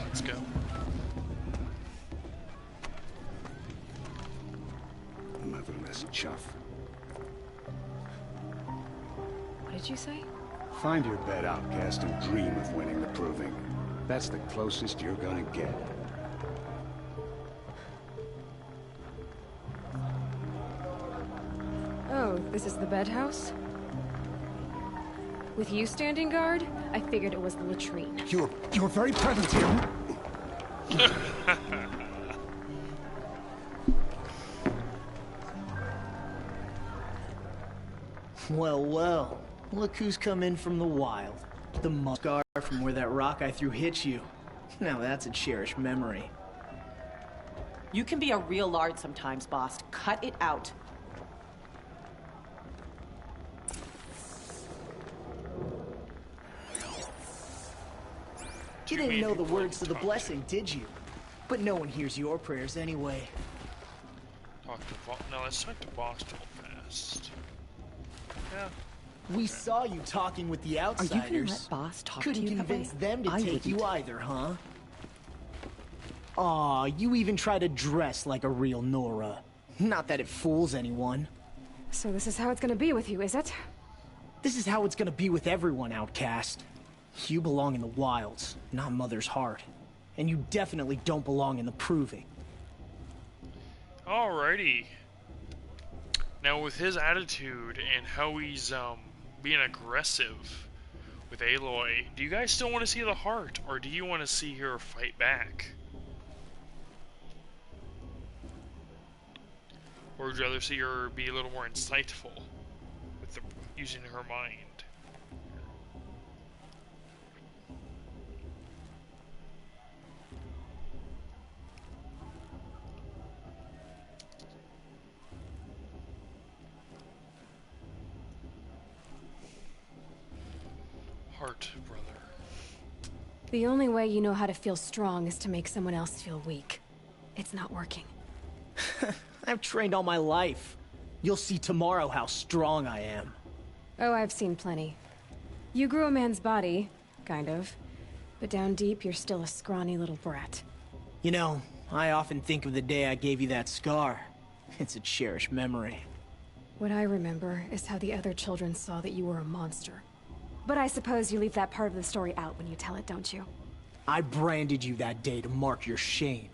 Let's go. Motherless chuff. What did you say? Find your bed, outcast, and dream of winning the proving. That's the closest you're gonna get. Oh, this is the bedhouse? With you standing guard, I figured it was the latrine. Your very presence here... Well, well. Look who's come in from the wild. The scar from where that rock I threw hit you. Now that's a cherished memory. You can be a real lard sometimes, boss. Cut it out. You didn't know the words to the blessing, did you? But no one hears your prayers anyway. No, let's talk to Boss real fast. Yeah. We saw you talking with the outsiders. Are you gonna let Boss talk to Couldn't you that convince way? them to I take you wouldn't. either, huh? Aw, you even try to dress like a real Nora. Not that it fools anyone. So this is how it's gonna be with you, is it? This is how it's gonna be with everyone, outcast. You belong in the wilds, not Mother's Heart. And you definitely don't belong in the proving. Alrighty. Now with his attitude and how he's being aggressive with Aloy, do you guys still want to see the heart, or do you want to see her fight back? Or would you rather see her be a little more insightful with using her mind? heart, brother. The only way you know how to feel strong is to make someone else feel weak. It's not working. I've trained all my life. You'll see tomorrow how strong I am. Oh, I've seen plenty. You grew a man's body, kind of. But down deep, you're still a scrawny little brat. You know, I often think of the day I gave you that scar. It's a cherished memory. What I remember is how the other children saw that you were a monster. But I suppose you leave that part of the story out when you tell it, don't you? I branded you that day to mark your shame.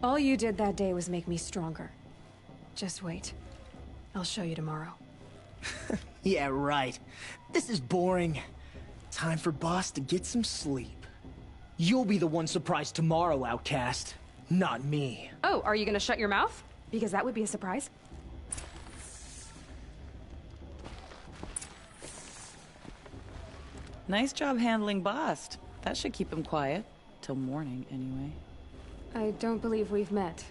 All you did that day was make me stronger. Just wait. I'll show you tomorrow. Yeah, right. This is boring. Time for Boss to get some sleep. You'll be the one surprised tomorrow, outcast. Not me. Oh, are you gonna shut your mouth? Because that would be a surprise. Nice job handling Bast. That should keep him quiet. Till morning, anyway. I don't believe we've met.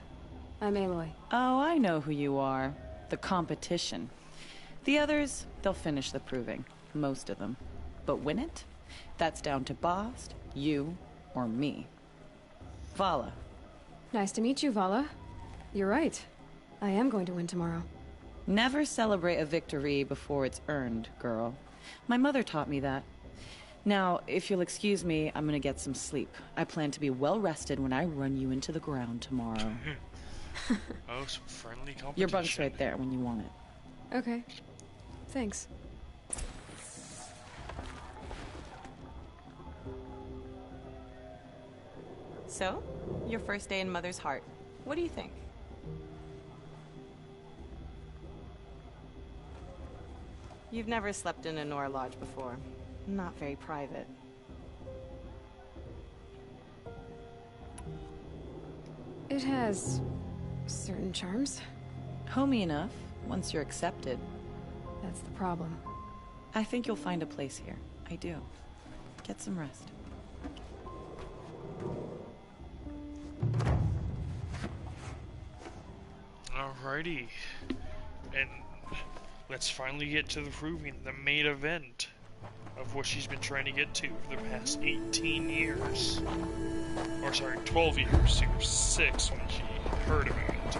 I'm Aloy. Oh, I know who you are. The competition. The others, they'll finish the proving. Most of them. But win it? That's down to Bast, you, or me. Vala. Nice to meet you, Vala. You're right. I am going to win tomorrow. Never celebrate a victory before it's earned, girl. My mother taught me that. Now, if you'll excuse me, I'm gonna get some sleep. I plan to be well rested when I run you into the ground tomorrow. Oh, some friendly competition. Your bunk's right there when you want it. Okay. Thanks. So, your first day in Mother's Heart. What do you think? You've never slept in a Nora Lodge before. Not very private. It has certain charms. Homey enough, once you're accepted. That's the problem. I think you'll find a place here. I do. Get some rest. Alrighty. And let's finally get to the proving, the main event of what she's been trying to get to for the past 18 years. Or sorry, 12 years. She was 6 when she heard about it.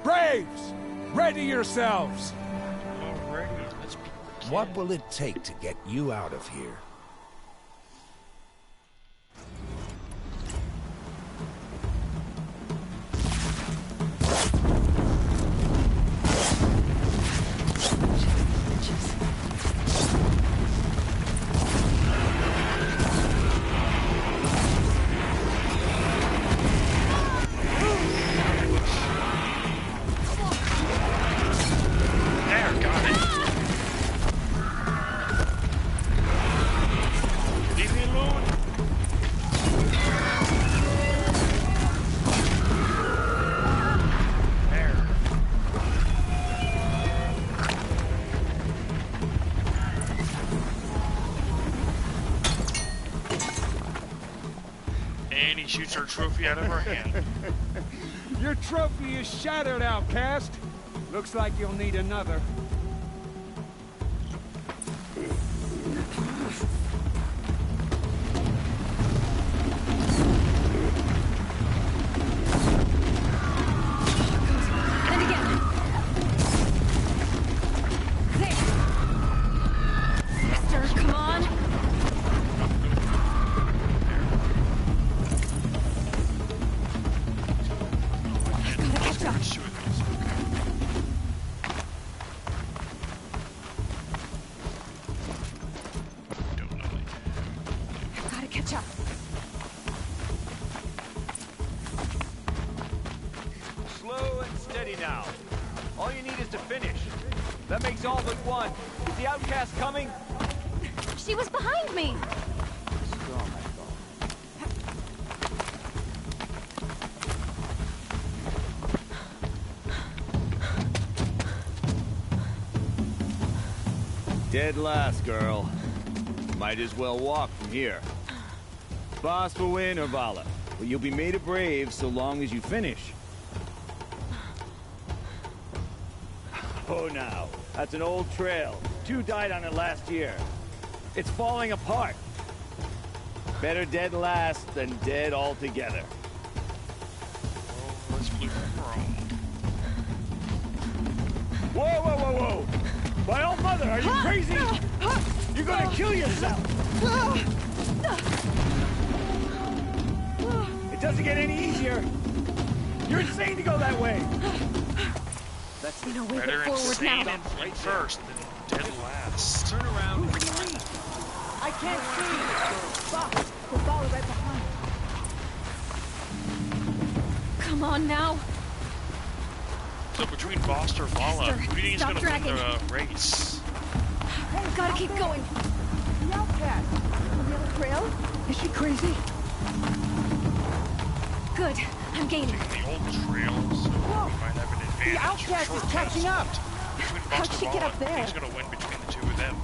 Braves! Ready yourselves! Alrighty, let's begin. What will it take to get you out of here? And he shoots her trophy out of her hand. Your trophy is shattered, outcast. Looks like you'll need another. And again. There. Sister, come on. That makes all but one. Is the outcast coming? She was behind me! Strong, I thought. Dead last, girl. Might as well walk from here. Boss will win or Vala, but you'll be made a brave so long as you finish. Oh, now. That's an old trail. 2 died on it last year. It's falling apart. Better dead last than dead altogether. Let's flip around. Whoa, whoa, whoa, whoa! My old mother, are you crazy? You're gonna kill yourself! It doesn't get any easier. You're insane to go that way. Let's no way Better forward insane now. and first than dead last. Turn around. I can't see! Boss, we'll follow right behind. Come on now. So between Boss or Vala, Esther, who do you think is stop going to win dragging. the race? Gotta keep going. The outcast! On the other trail? Is she crazy? Good. I'm gaining. Taking the old trail, so we might have an advantage. The outcast is catching up! Between Boss How'd and she get Vala, up there? who's going to win between the two of them?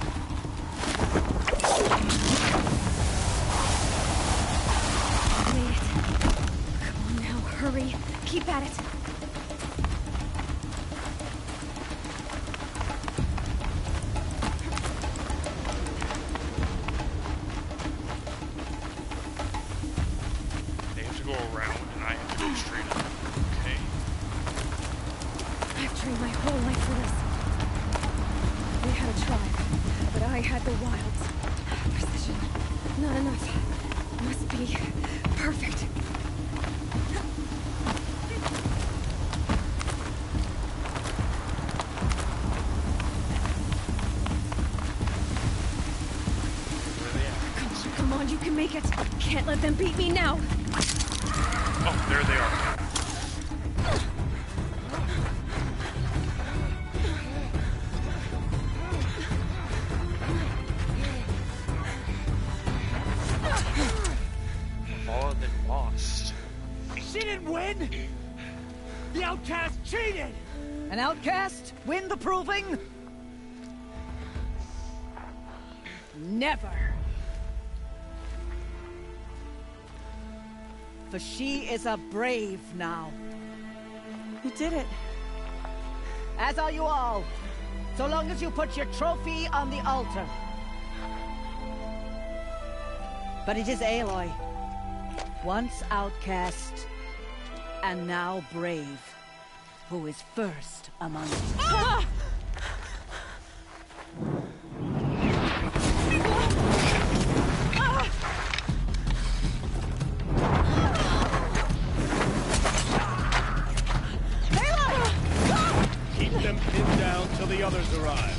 Made it. Come on now, hurry. Keep at it. They have to go around, and I have to go straight up. Okay. I've trained my whole life for this. They had a tribe, but I had the wilds. Precision. Not enough. Must be perfect. Come on, you can make it. Can't let them beat me now. Oh, there they are. Vala then lost. She didn't win! The outcast cheated! An outcast? Win the proving? Never. For she is a brave now. You did it. As are you all. So long as you put your trophy on the altar. But it is Aloy. Once outcast, and now brave, who is first among you. Ah! Keep them pinned down till the others arrive.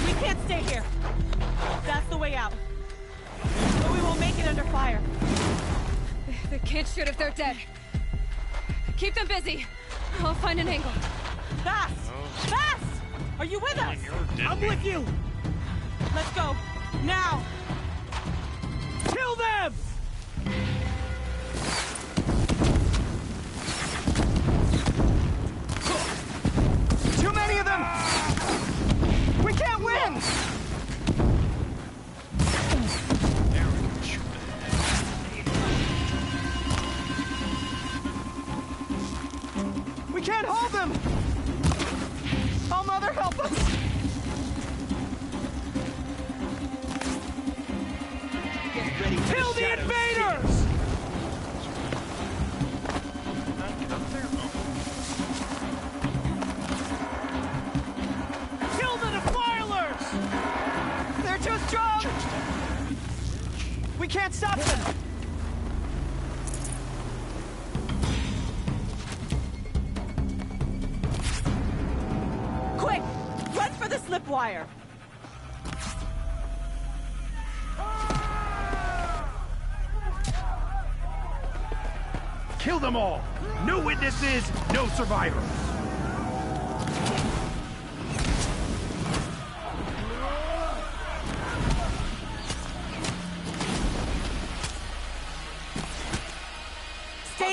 We can't stay here. That's the way out. But we won't make it under fire. They can't shoot if they're dead. Keep them busy. I'll find an angle. Fast! Fast! Are you with us? I'm with you! Let's go. Now! Kill them! Too many of them! We can't win! We can't hold them! Oh, Mother, help us! Get ready for Kill the shadows. invaders! Kill the defilers! They're too strong! We can't stop them! Quick! Run for the slipwire! Kill them all! No witnesses, no survivors!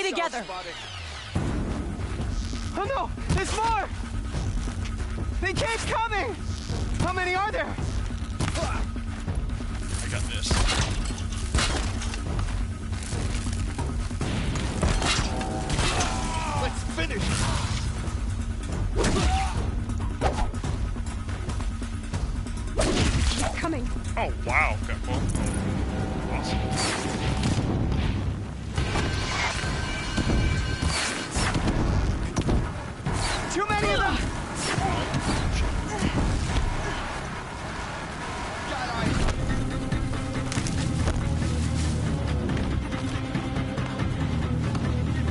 together. Oh no! There's more! They keep coming! How many are there? I got this. Let's finish! Keep coming. Oh wow, got both. Awesome. Too many of them!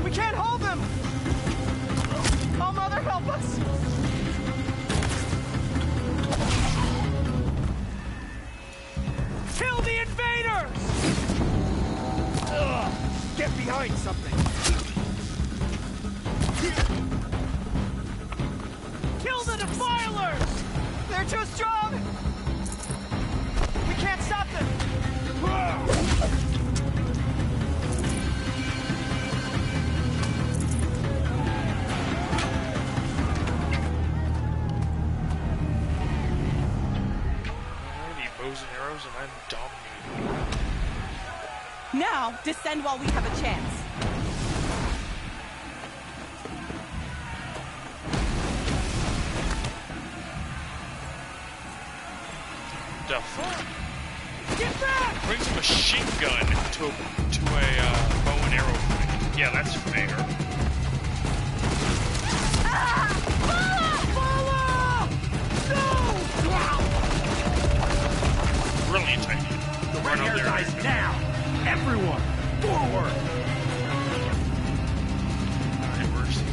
We can't hold them! Oh, Mother, help us! Kill the invaders! Ugh. Get behind something! Kill the defilers! They're too strong! We can't stop them! I need bows and arrows and I'm dominating. Now, descend while we have a chance. The fuck? Get back! Brings a machine gun to a bow and arrow fight. Yeah, that's fair. Brilliant idea. The Run out red-haired there. guys now! Everyone, forward! Alright, where's the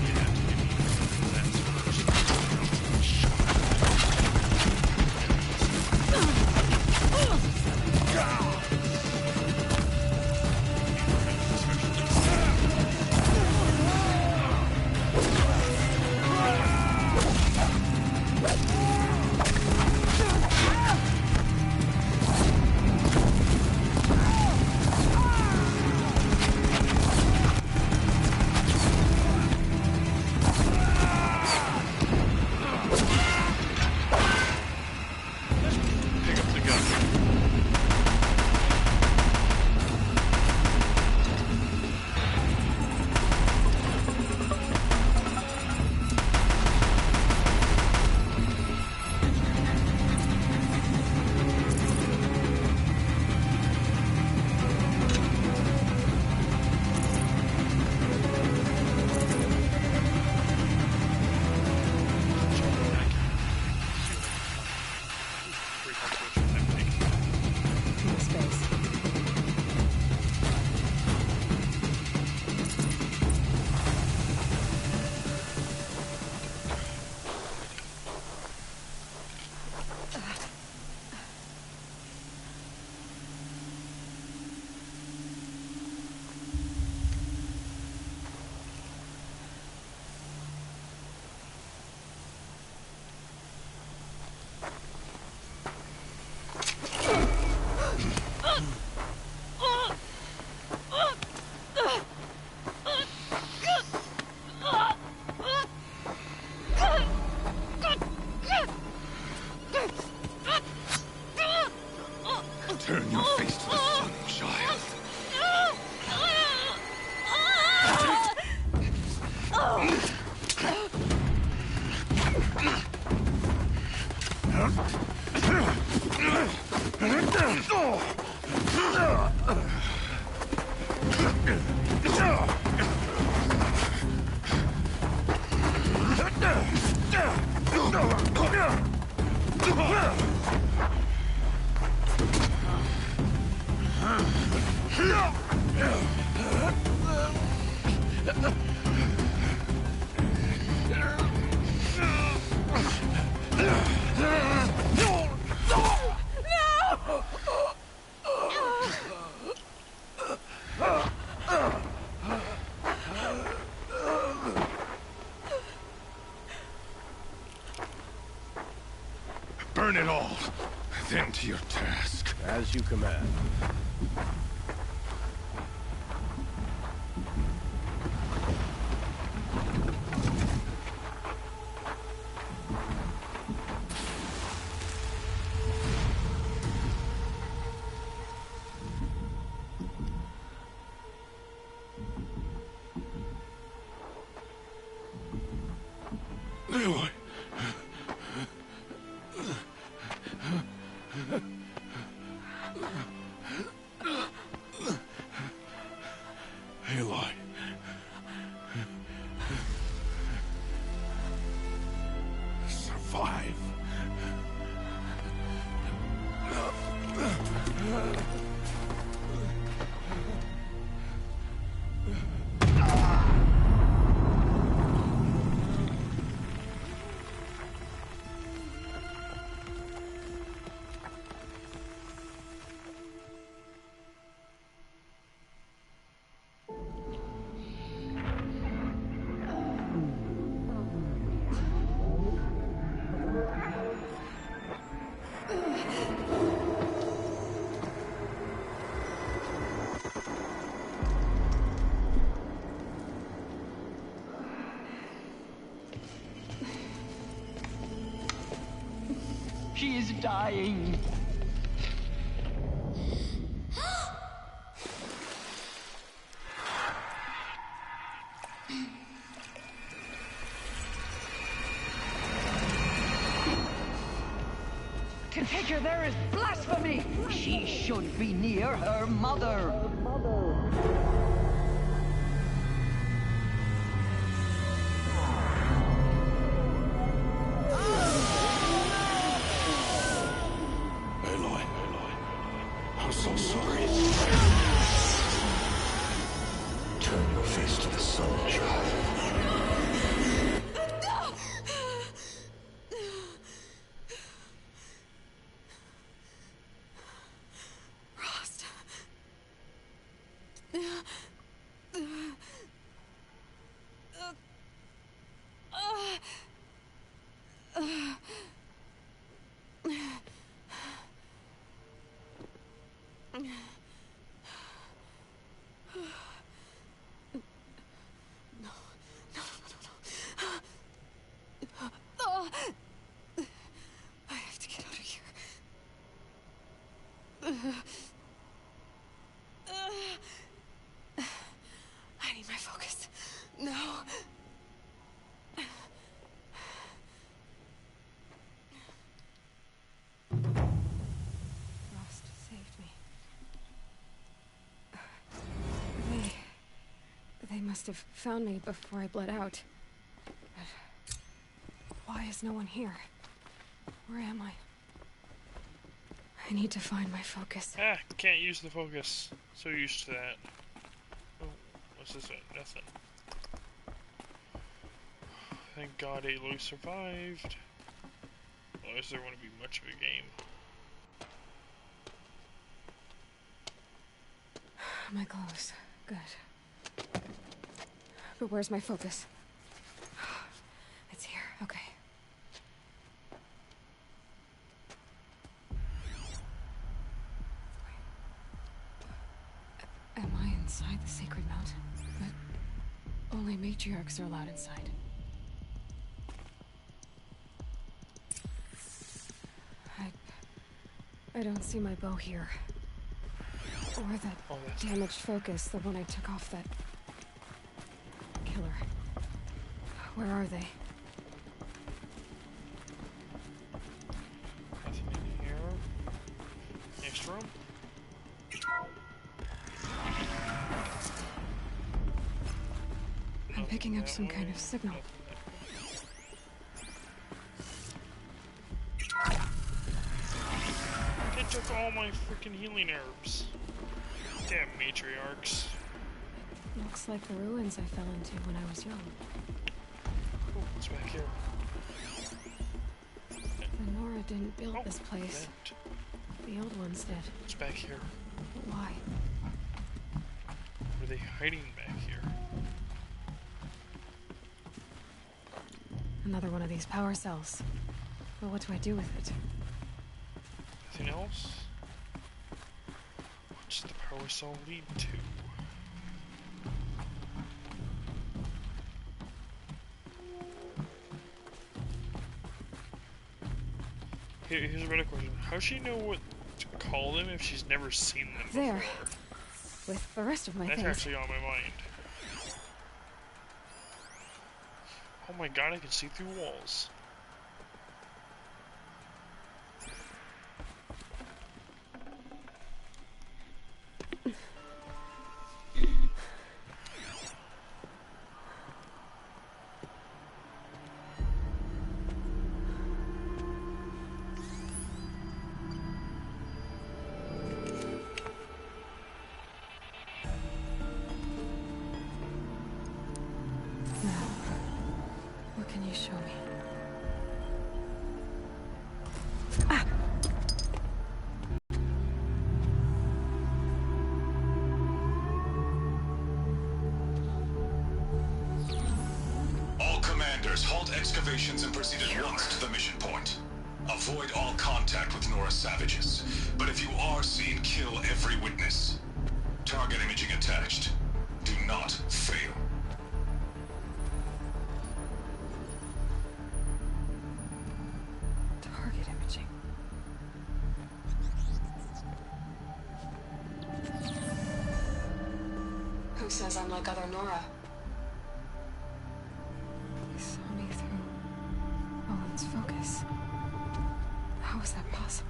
that's pick up the gun. Space. Turn your face to the sun, child. Burn it all, then to your task. As you command. dying. To take her there is blasphemy! She should be near her mother. Aloy, I'm so sorry. Turn your face to the sun, child. Rost. I have to get out of here. I need my focus. No. Rost saved me. They must have found me before I bled out. But why is no one here? Where am I? I need to find my focus. Ah, can't use the focus. So used to that. Oh, what's this? Nothing. Thank God Aloy survived. Otherwise there wouldn't be much of a game. My clothes. Good. But where's my focus? It's here. Okay. Am I inside the sacred mountain? But only matriarchs are allowed inside. I don't see my bow here. Or that damaged focus, the one I took off that killer. Where are they? Nothing in here. Next room. I'm picking up some kind of signal. They took all my freaking healing herbs. Damn matriarchs. Looks like the ruins I fell into when I was young. Oh, what's back here? The Nora didn't build this place. The old ones did. What's back here? But why? What are they hiding back here? Another one of these power cells. Well, what do I do with it? Anything else? What's the power cell lead to? Here's a better question. How does she know what to call them if she's never seen them before? There. With the rest of my That's things. actually on my mind. Oh my god, I can see through walls. What can you show me? All commanders, halt excavations and proceed at once to the mission point. Avoid all contact with Nora savages. But if you are seen, kill every witness. Target imaging attached. Do not fail. Target imaging. says I'm like other Nora. He saw me through Owen's focus. How is that possible?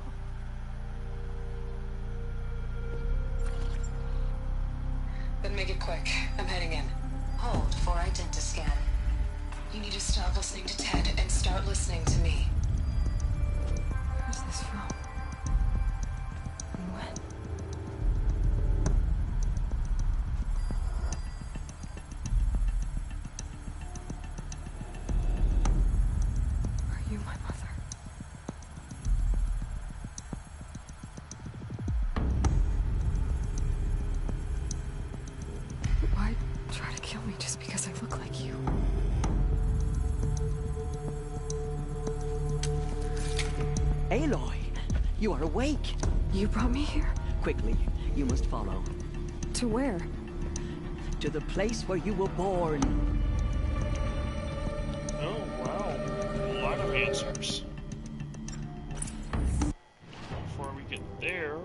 Then make it quick. I'm heading in. Hold for identiscan. You need to stop listening to Ted and start listening to me. Where's this from? And when? Are you my mother? Why try to kill me just because I look like you? Aloy, you are awake. You brought me here? Quickly, you must follow. To where? To the place where you were born. Oh, wow. A lot of answers. Before we get there,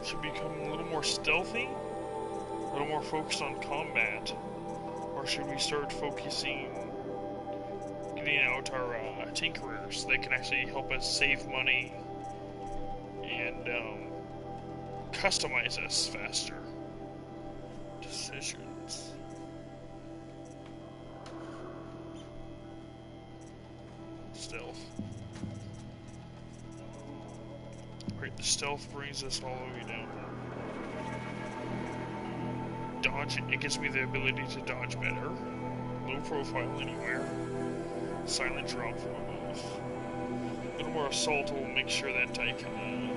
should we become a little more stealthy? A little more focused on combat? Or should we start focusing, getting out our tinkerers that can actually help us save money and customize us faster? Decisions. Stealth. Right, the stealth brings us all the way down. Dodge, it gives me the ability to dodge better. Low profile anywhere. Silent drop from above. A little more assault will make sure that I can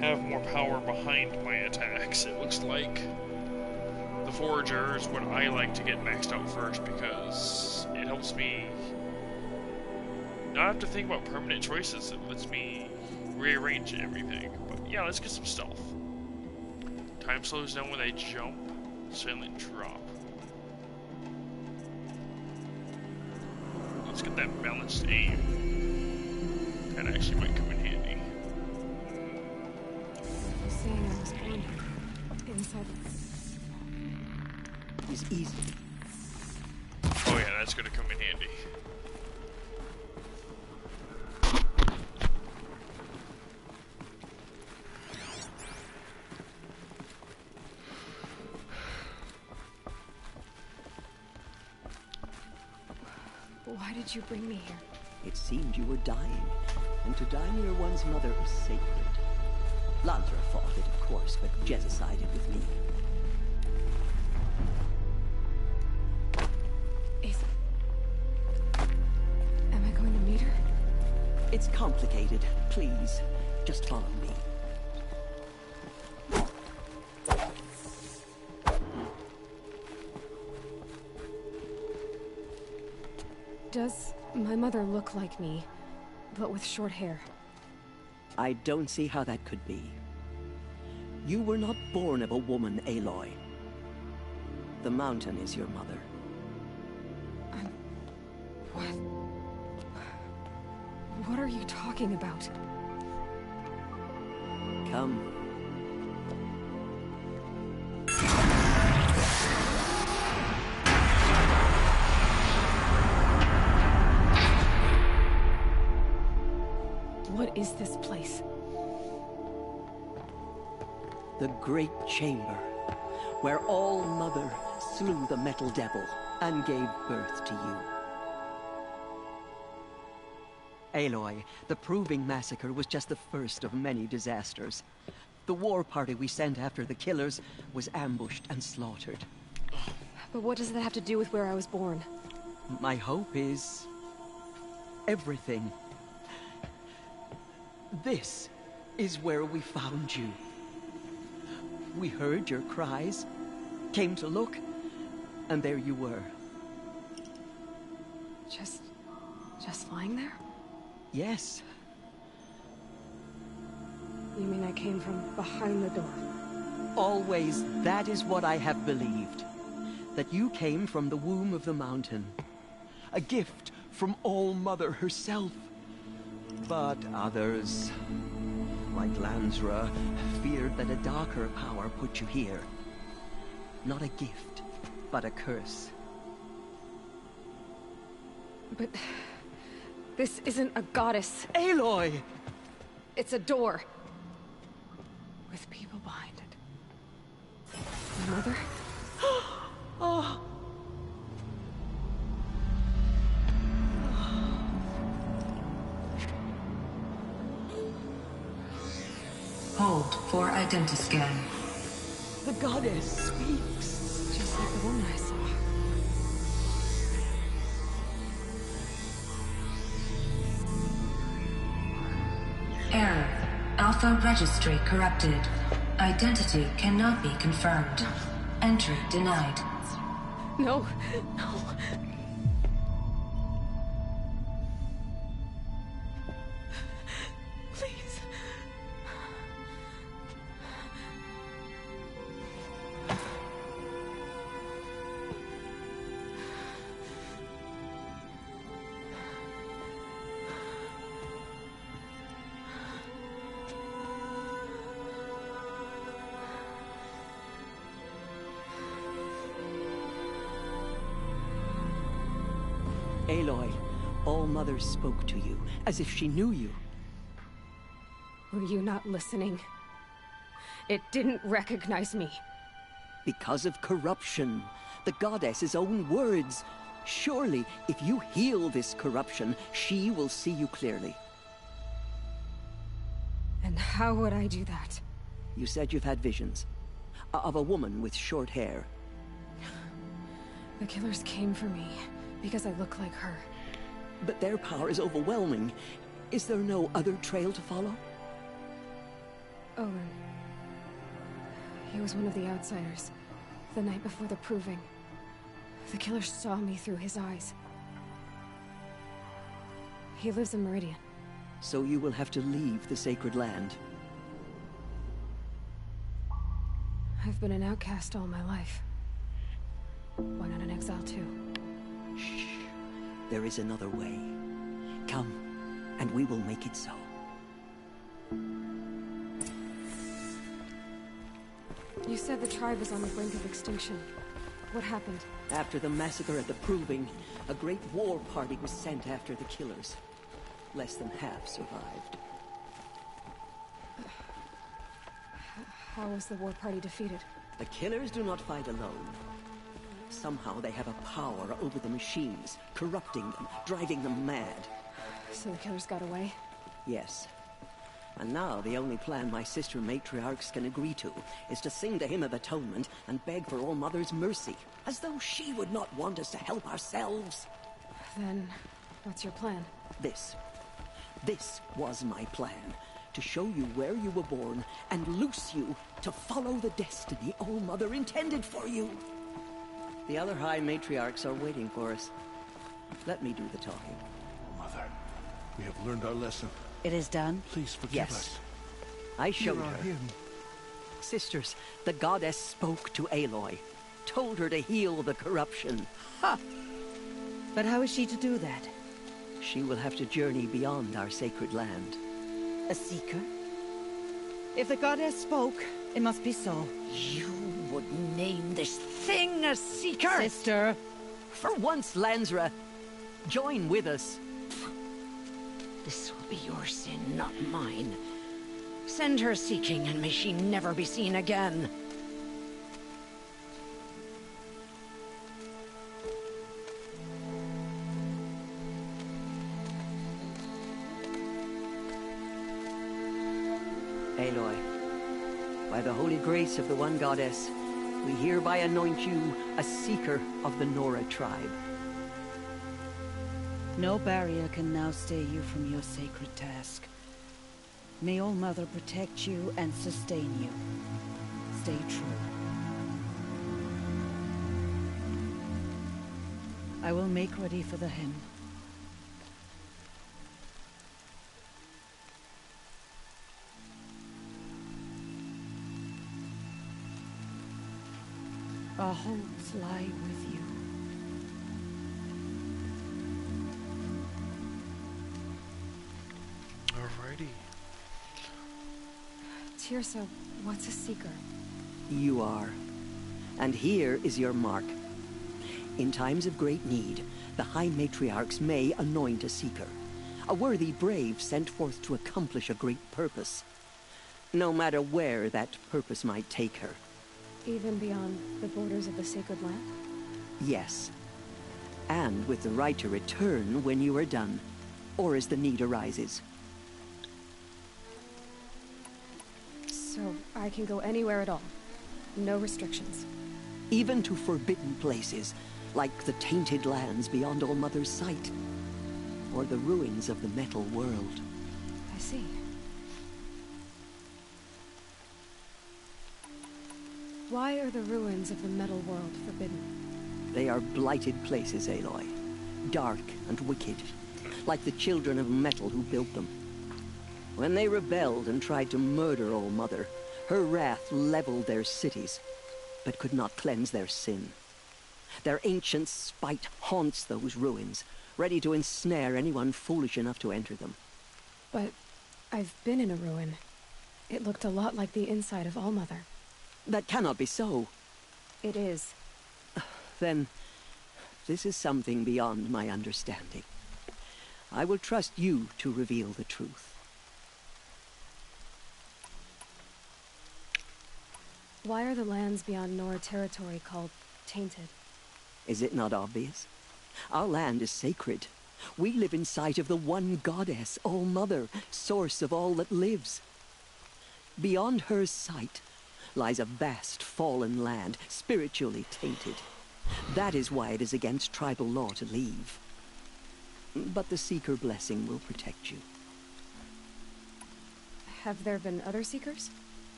have more power behind my attacks. It looks like the Forager is what I like to get maxed out first because it helps me not have to think about permanent choices. It lets me rearrange everything. But yeah, let's get some stealth. Time slows down when I jump. Silent drop. Let's get that balanced aim. That actually might come in handy. You're saying I was born inside Is easy. Oh yeah, that's gonna come in handy. Why did you bring me here? It seemed you were dying, and to die near one's mother is sacred. Landra fought it, of course, but Jezza sided with me. Am I going to meet her? It's complicated. Please, just follow me. Does my mother look like me, but with short hair? I don't see how that could be. You were not born of a woman, Aloy. The mountain is your mother. What? What are you talking about? Come. What is this place? The Great Chamber, where All-Mother slew the Metal Devil and gave birth to you. Aloy, the Proving Massacre was just the first of many disasters. The war party we sent after the killers was ambushed and slaughtered. But what does that have to do with where I was born? My hope is everything. This is where we found you. We heard your cries, came to look, and there you were. Just lying there? Yes. You mean I came from behind the door? Always, that is what I have believed. That you came from the womb of the mountain. A gift from All-Mother herself. But others like Lansra, feared that a darker power put you here. Not a gift, but a curse. But this isn't a goddess. Aloy! It's a door. With people behind it. My mother? Oh. Hold for identiscan. The goddess speaks. Just like the woman I saw. Error. Alpha registry corrupted. Identity cannot be confirmed. Entry denied. No, no. Please. Aloy, All-Mother spoke to you, as if she knew you. Were you not listening? It didn't recognize me. Because of corruption. The goddess's own words. Surely, if you heal this corruption, she will see you clearly. And how would I do that? You said you've had visions. Of a woman with short hair. The killers came for me. Because I look like her. But their power is overwhelming. Is there no other trail to follow? Owen. He was one of the outsiders. The night before the proving. The killers saw me through his eyes. He lives in Meridian. So you will have to leave the sacred land. I've been an outcast all my life. Why not an exile too? Shh. There is another way. Come, and we will make it so. You said the tribe was on the brink of extinction. What happened? After the massacre at the Proving, a great war party was sent after the killers. Less than half survived. How was the war party defeated? The killers do not fight alone. Somehow they have a power over the machines, corrupting them, driving them mad. So the killers got away? Yes. And now the only plan my sister matriarchs can agree to is to sing the hymn of atonement and beg for All-Mother's mercy, as though she would not want us to help ourselves. Then, what's your plan? This was my plan. To show you where you were born and loose you to follow the destiny All-Mother intended for you. The other High Matriarchs are waiting for us. Let me do the talking. Mother, we have learned our lesson. It is done? Please forgive Yes. us. I showed Here are her. him. Sisters, the goddess spoke to Aloy. Told her to heal the corruption. Ha! But how is she to do that? She will have to journey beyond our sacred land. A seeker? If the goddess spoke, it must be so. You would name this thing a seeker? Sister, for once, Lansra, join with us. This will be your sin, not mine. Send her seeking, and may she never be seen again. Aloy, by the holy grace of the one goddess, we hereby anoint you a seeker of the Nora tribe. No barrier can now stay you from your sacred task. May All-Mother protect you and sustain you. Stay true. I will make ready for the hymn. Our hopes lie with you. Alrighty. Tirsa, what's a seeker? You are. And here is your mark. In times of great need, the High Matriarchs may anoint a seeker. A worthy brave sent forth to accomplish a great purpose. No matter where that purpose might take her. Even beyond the borders of the sacred land? Yes. And with the right to return when you are done, or as the need arises. So I can go anywhere at all? No restrictions? Even to forbidden places, like the tainted lands beyond All-Mother's sight. Or the ruins of the metal world. I see. Why are the ruins of the metal world forbidden? They are blighted places, Aloy. Dark and wicked. Like the children of metal who built them. When they rebelled and tried to murder All-Mother, her wrath leveled their cities, but could not cleanse their sin. Their ancient spite haunts those ruins, ready to ensnare anyone foolish enough to enter them. But I've been in a ruin. It looked a lot like the inside of All-Mother. That cannot be so. It is. Then, this is something beyond my understanding. I will trust you to reveal the truth. Why are the lands beyond Nora territory called tainted? Is it not obvious? Our land is sacred. We live in sight of the one goddess, All-Mother, source of all that lives. Beyond her sight lies a vast fallen land, spiritually tainted. That is why it is against tribal law to leave. But the Seeker blessing will protect you. Have there been other Seekers?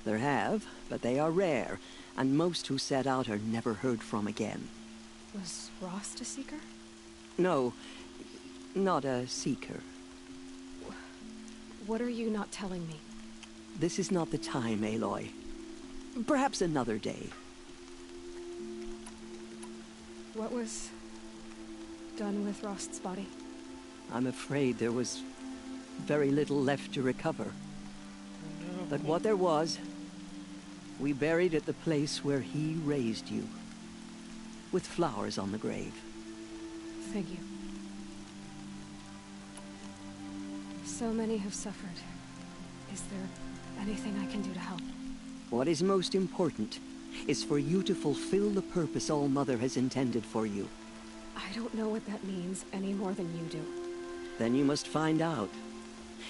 There have, but they are rare, and most who set out are never heard from again. Was Rost a Seeker? No, not a Seeker. What are you not telling me? This is not the time, Aloy. Perhaps another day. What was done with Rost's body? I'm afraid there was very little left to recover. But what there was, we buried at the place where he raised you, with flowers on the grave. Thank you. So many have suffered. Is there anything I can do to help? What is most important is for you to fulfill the purpose All-Mother has intended for you. I don't know what that means any more than you do. Then you must find out.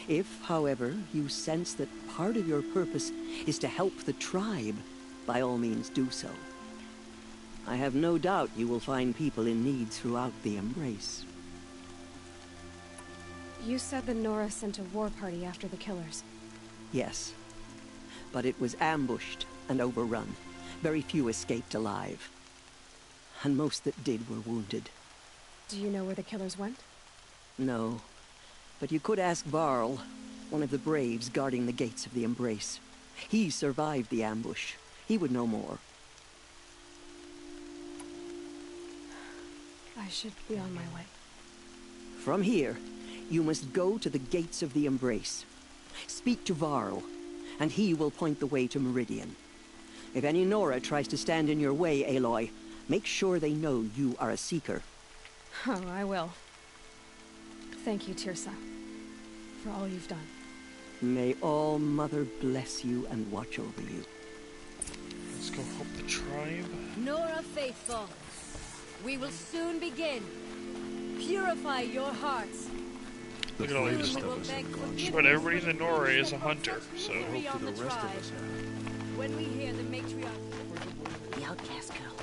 If, however, you sense that part of your purpose is to help the tribe, by all means do so. I have no doubt you will find people in need throughout the Embrace. You said the Nora sent a war party after the killers. Yes. But it was ambushed and overrun. Very few escaped alive. And most that did were wounded. Do you know where the killers went? No. But you could ask Varl, one of the braves guarding the gates of the Embrace. He survived the ambush. He would know more. I should be on my way. From here, you must go to the gates of the Embrace. Speak to Varl, and he will point the way to Meridian. If any Nora tries to stand in your way, Aloy, make sure they know you are a Seeker. Oh, I will. Thank you, Tirsa, for all you've done. May All-Mother bless you and watch over you. Let's go help the tribe. Nora faithful, we will soon begin. Purify your hearts. Look at all these. Just about everybody in the Nora is a hunter, so hope for the rest of us. When we hear the matriarch, the outcast girl,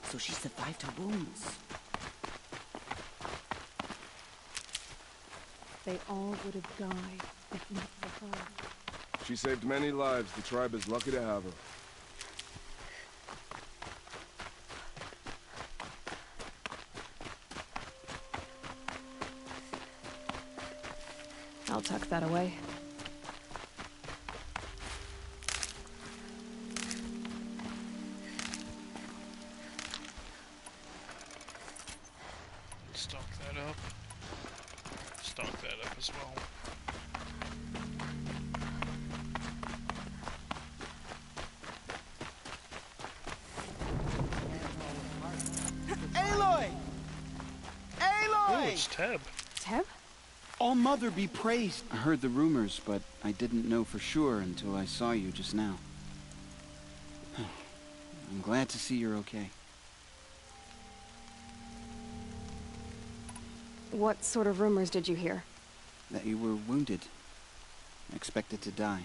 so she survived her wounds. They all would have died if not for her. She saved many lives. The tribe is lucky to have her. I'll tuck that away. stock that up. Stock that up as well. It's Teb. Teb? All Mother be praised. I heard the rumors, but I didn't know for sure until I saw you just now. I'm glad to see you're okay. What sort of rumors did you hear? That you were wounded. Expected to die.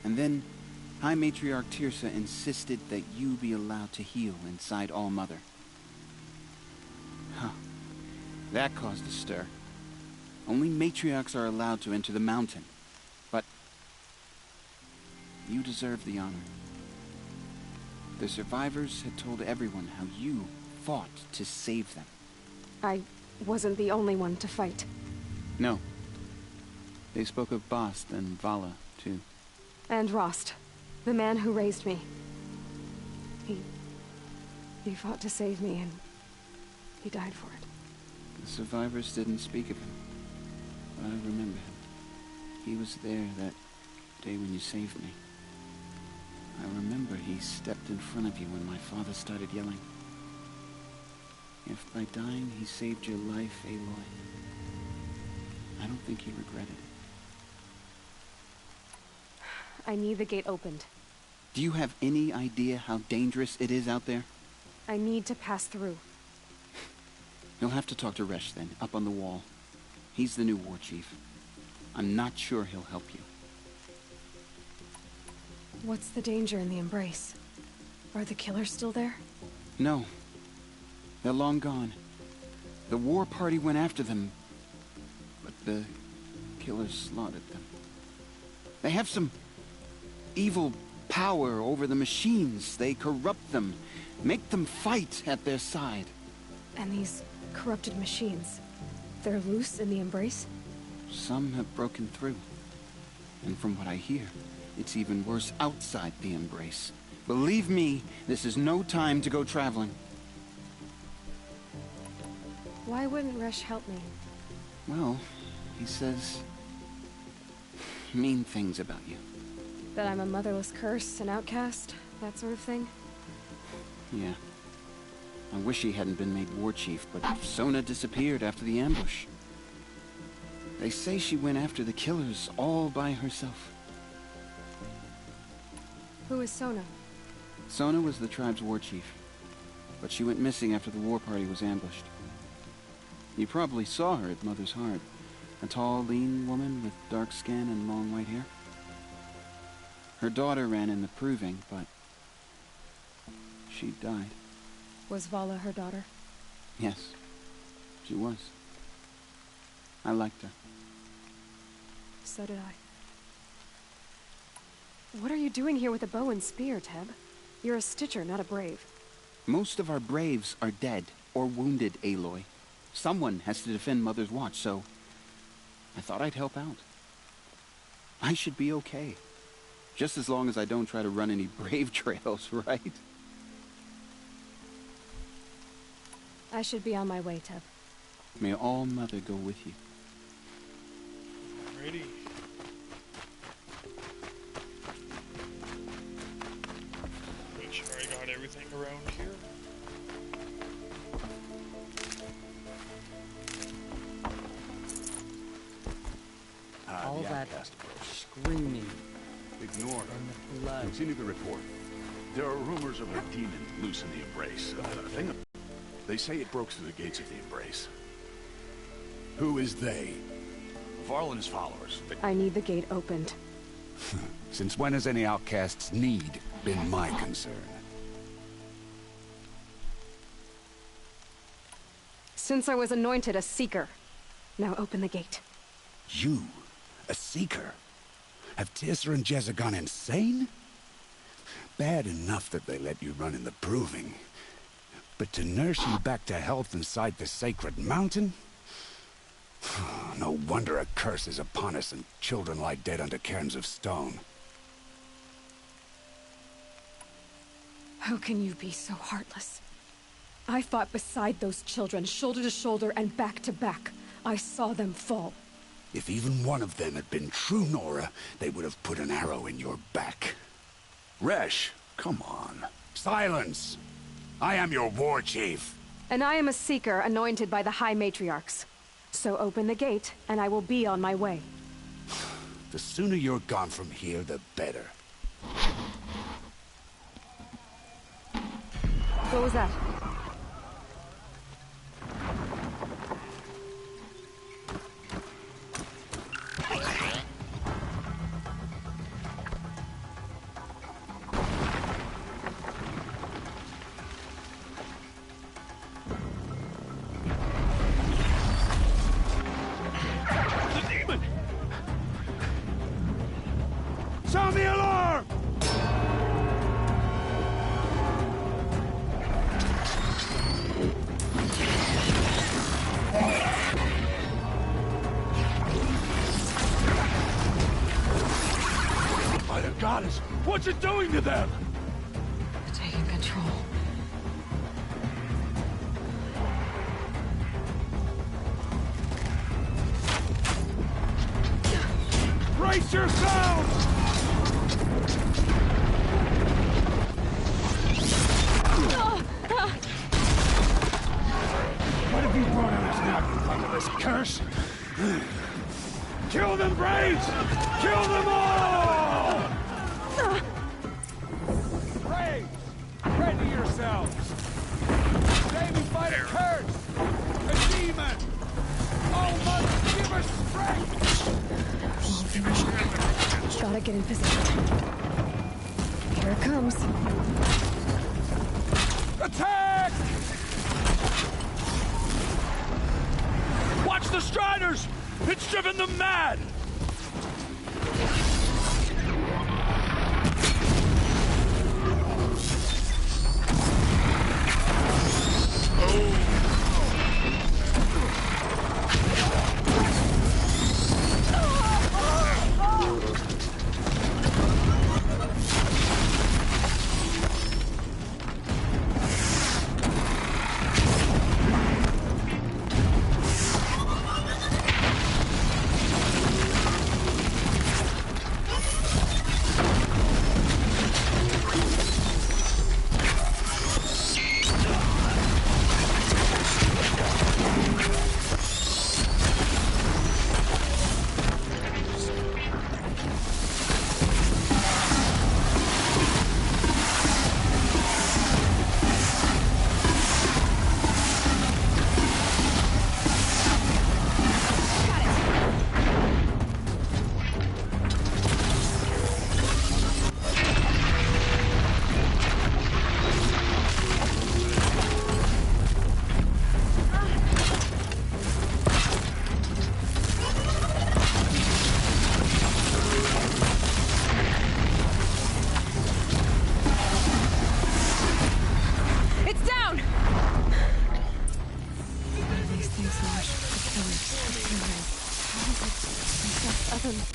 And then, High Matriarch Tirsa insisted that you be allowed to heal inside All Mother. Huh. That caused a stir. Only matriarchs are allowed to enter the mountain. But you deserve the honor. The survivors had told everyone how you fought to save them. I wasn't the only one to fight. No. They spoke of Bast and Vala, too. And Rost, the man who raised me. He fought to save me, and he died for it. The survivors didn't speak of him, but I remember him. He was there that day when you saved me. I remember he stepped in front of you when my father started yelling. If by dying he saved your life, Aloy, I don't think he regretted it. I need the gate opened. Do you have any idea how dangerous it is out there? I need to pass through. You'll have to talk to Resh then, up on the wall. He's the new war chief. I'm not sure he'll help you. What's the danger in the Embrace? Are the killers still there? No. They're long gone. The war party went after them, but the killers slaughtered them. They have some evil power over the machines. They corrupt them, make them fight at their side. And these corrupted machines, they're loose in the Embrace? Some have broken through. And from what I hear, it's even worse outside the Embrace. Believe me, this is no time to go traveling. Why wouldn't Resh help me? Well, he says mean things about you. That I'm a motherless curse, an outcast, that sort of thing? Yeah. I wish he hadn't been made war chief, but Sona disappeared after the ambush. They say she went after the killers all by herself. Who is Sona? Sona was the tribe's war chief, but she went missing after the war party was ambushed. You probably saw her at Mother's Heart. A tall, lean woman with dark skin and long white hair. Her daughter ran in the proving, but she died. Was Vala her daughter? Yes, she was. I liked her. So did I. What are you doing here with a bow and spear, Teb? You're a Stitcher, not a Brave. Most of our Braves are dead or wounded, Aloy. Someone has to defend Mother's Watch, so I thought I'd help out. I should be okay. Just as long as I don't try to run any Brave trails, right? I should be on my way, Teb. May All Mother go with you. Alrighty. Make sure I got everything around here. All that screaming. Ignore and the blood. Continue the report. There are rumors of a demon loose in the Embrace. They say it broke through the gates of the Embrace. Who is they? Varl and his followers. I need the gate opened. Since when has any outcast's need been my concern? Since I was anointed a Seeker. Now open the gate. You? A Seeker? Have Tirsa and Jezza gone insane? Bad enough that they let you run in the Proving. But to nurse you back to health inside the sacred mountain? No wonder a curse is upon us and children lie dead under cairns of stone. How can you be so heartless? I fought beside those children, shoulder to shoulder and back to back. I saw them fall. If even one of them had been true Nora, they would have put an arrow in your back. Resh, come on. Silence! I am your war chief. And I am a seeker anointed by the High Matriarchs. So open the gate, and I will be on my way. The sooner you're gone from here, the better. What was that? Sound the alarm! By the goddess, what's it doing to them? Taking control. Brace yourselves! What have you brought on us now, under this curse? Kill them, Braves! Kill them all! Braves, ready yourselves! Today we fight a curse! A demon! Oh, mother, give us strength! Gotta get in position. Here it comes. Attack! Watch the Striders! It's driven them mad!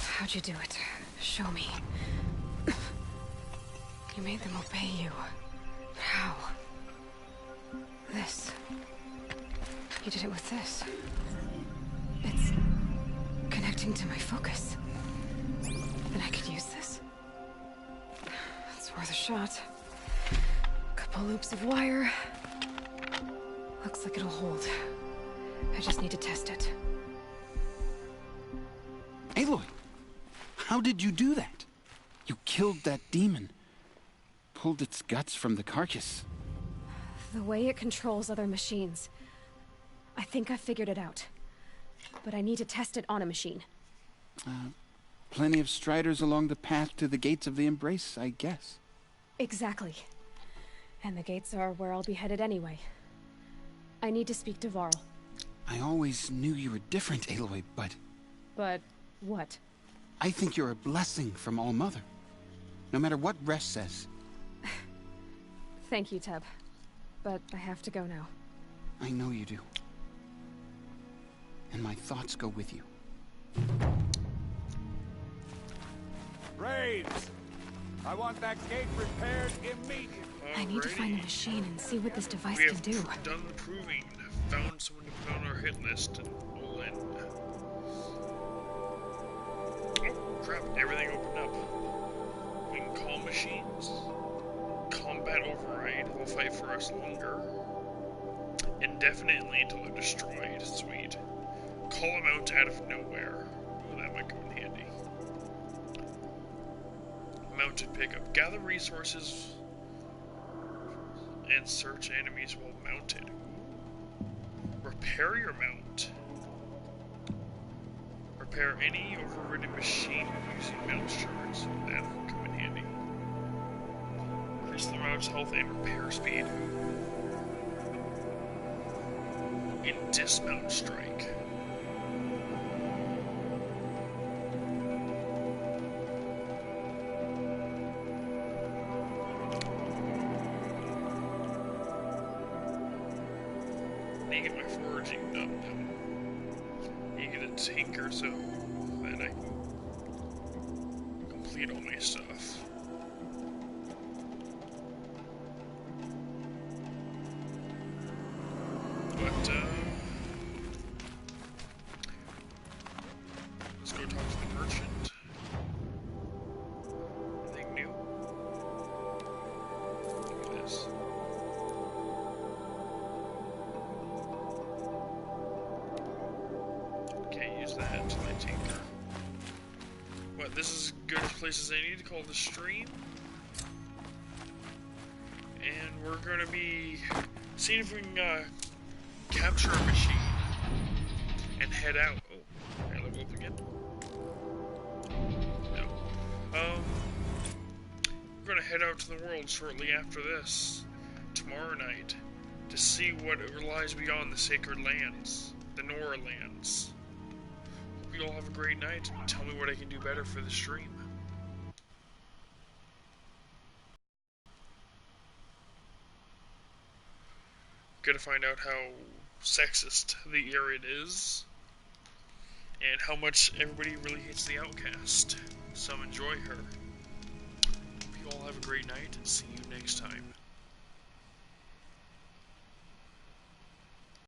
How'd you do it? Show me. You made them obey you. How? This. You did it with this. It's connecting to my focus. And I could use this. It's worth a shot. Couple loops of wire. Looks like it'll hold. I just need to test it. Aloy, how did you do that? You killed that demon. Pulled its guts from the carcass. The way it controls other machines. I think I figured it out. But I need to test it on a machine. Plenty of striders along the path to the gates of the Embrace, I guess. Exactly. And the gates are where I'll be headed anyway. I need to speak to Varl. I always knew you were different, Aloy, but... But what? I think you're a blessing from All-Mother. No matter what Resh says. Thank you, Teb. But I have to go now. I know you do. And my thoughts go with you. Braves! I want that gate repaired immediately. I need to find a machine and see what this device can do. We have done the proving, found someone to put on our hit list, and we'll end. Oh crap, everything opened up. We can call machines. Combat override will fight for us longer. Indefinitely until they're destroyed. Sweet. Call them out out of nowhere. Ooh, that might come in handy. Mounted pickup. Gather resources and search enemies while mounted. Repair your mount. Repair any overridden machine using mount shards. That will come in handy. Increase the mount's health and repair speed. And dismount strike. Need to get my foraging done now. Need to get a tinker so that I can complete all my stuff. But, let's go talk to the merchant. Anything new? Look at this. Can't use that to my tinker. What, this is as good a place as I need to call the stream? And we're gonna be seeing if we can, capture a machine and head out. Oh, can I level up again? No. We're gonna head out to the world shortly after this, tomorrow night, to see what lies beyond the sacred lands, the Nora lands. Hope you all have a great night. Tell me what I can do better for the stream. Gonna find out how sexist the Arid is, and how much everybody really hates the outcast. Some enjoy her. Hope you all have a great night, and see you next time.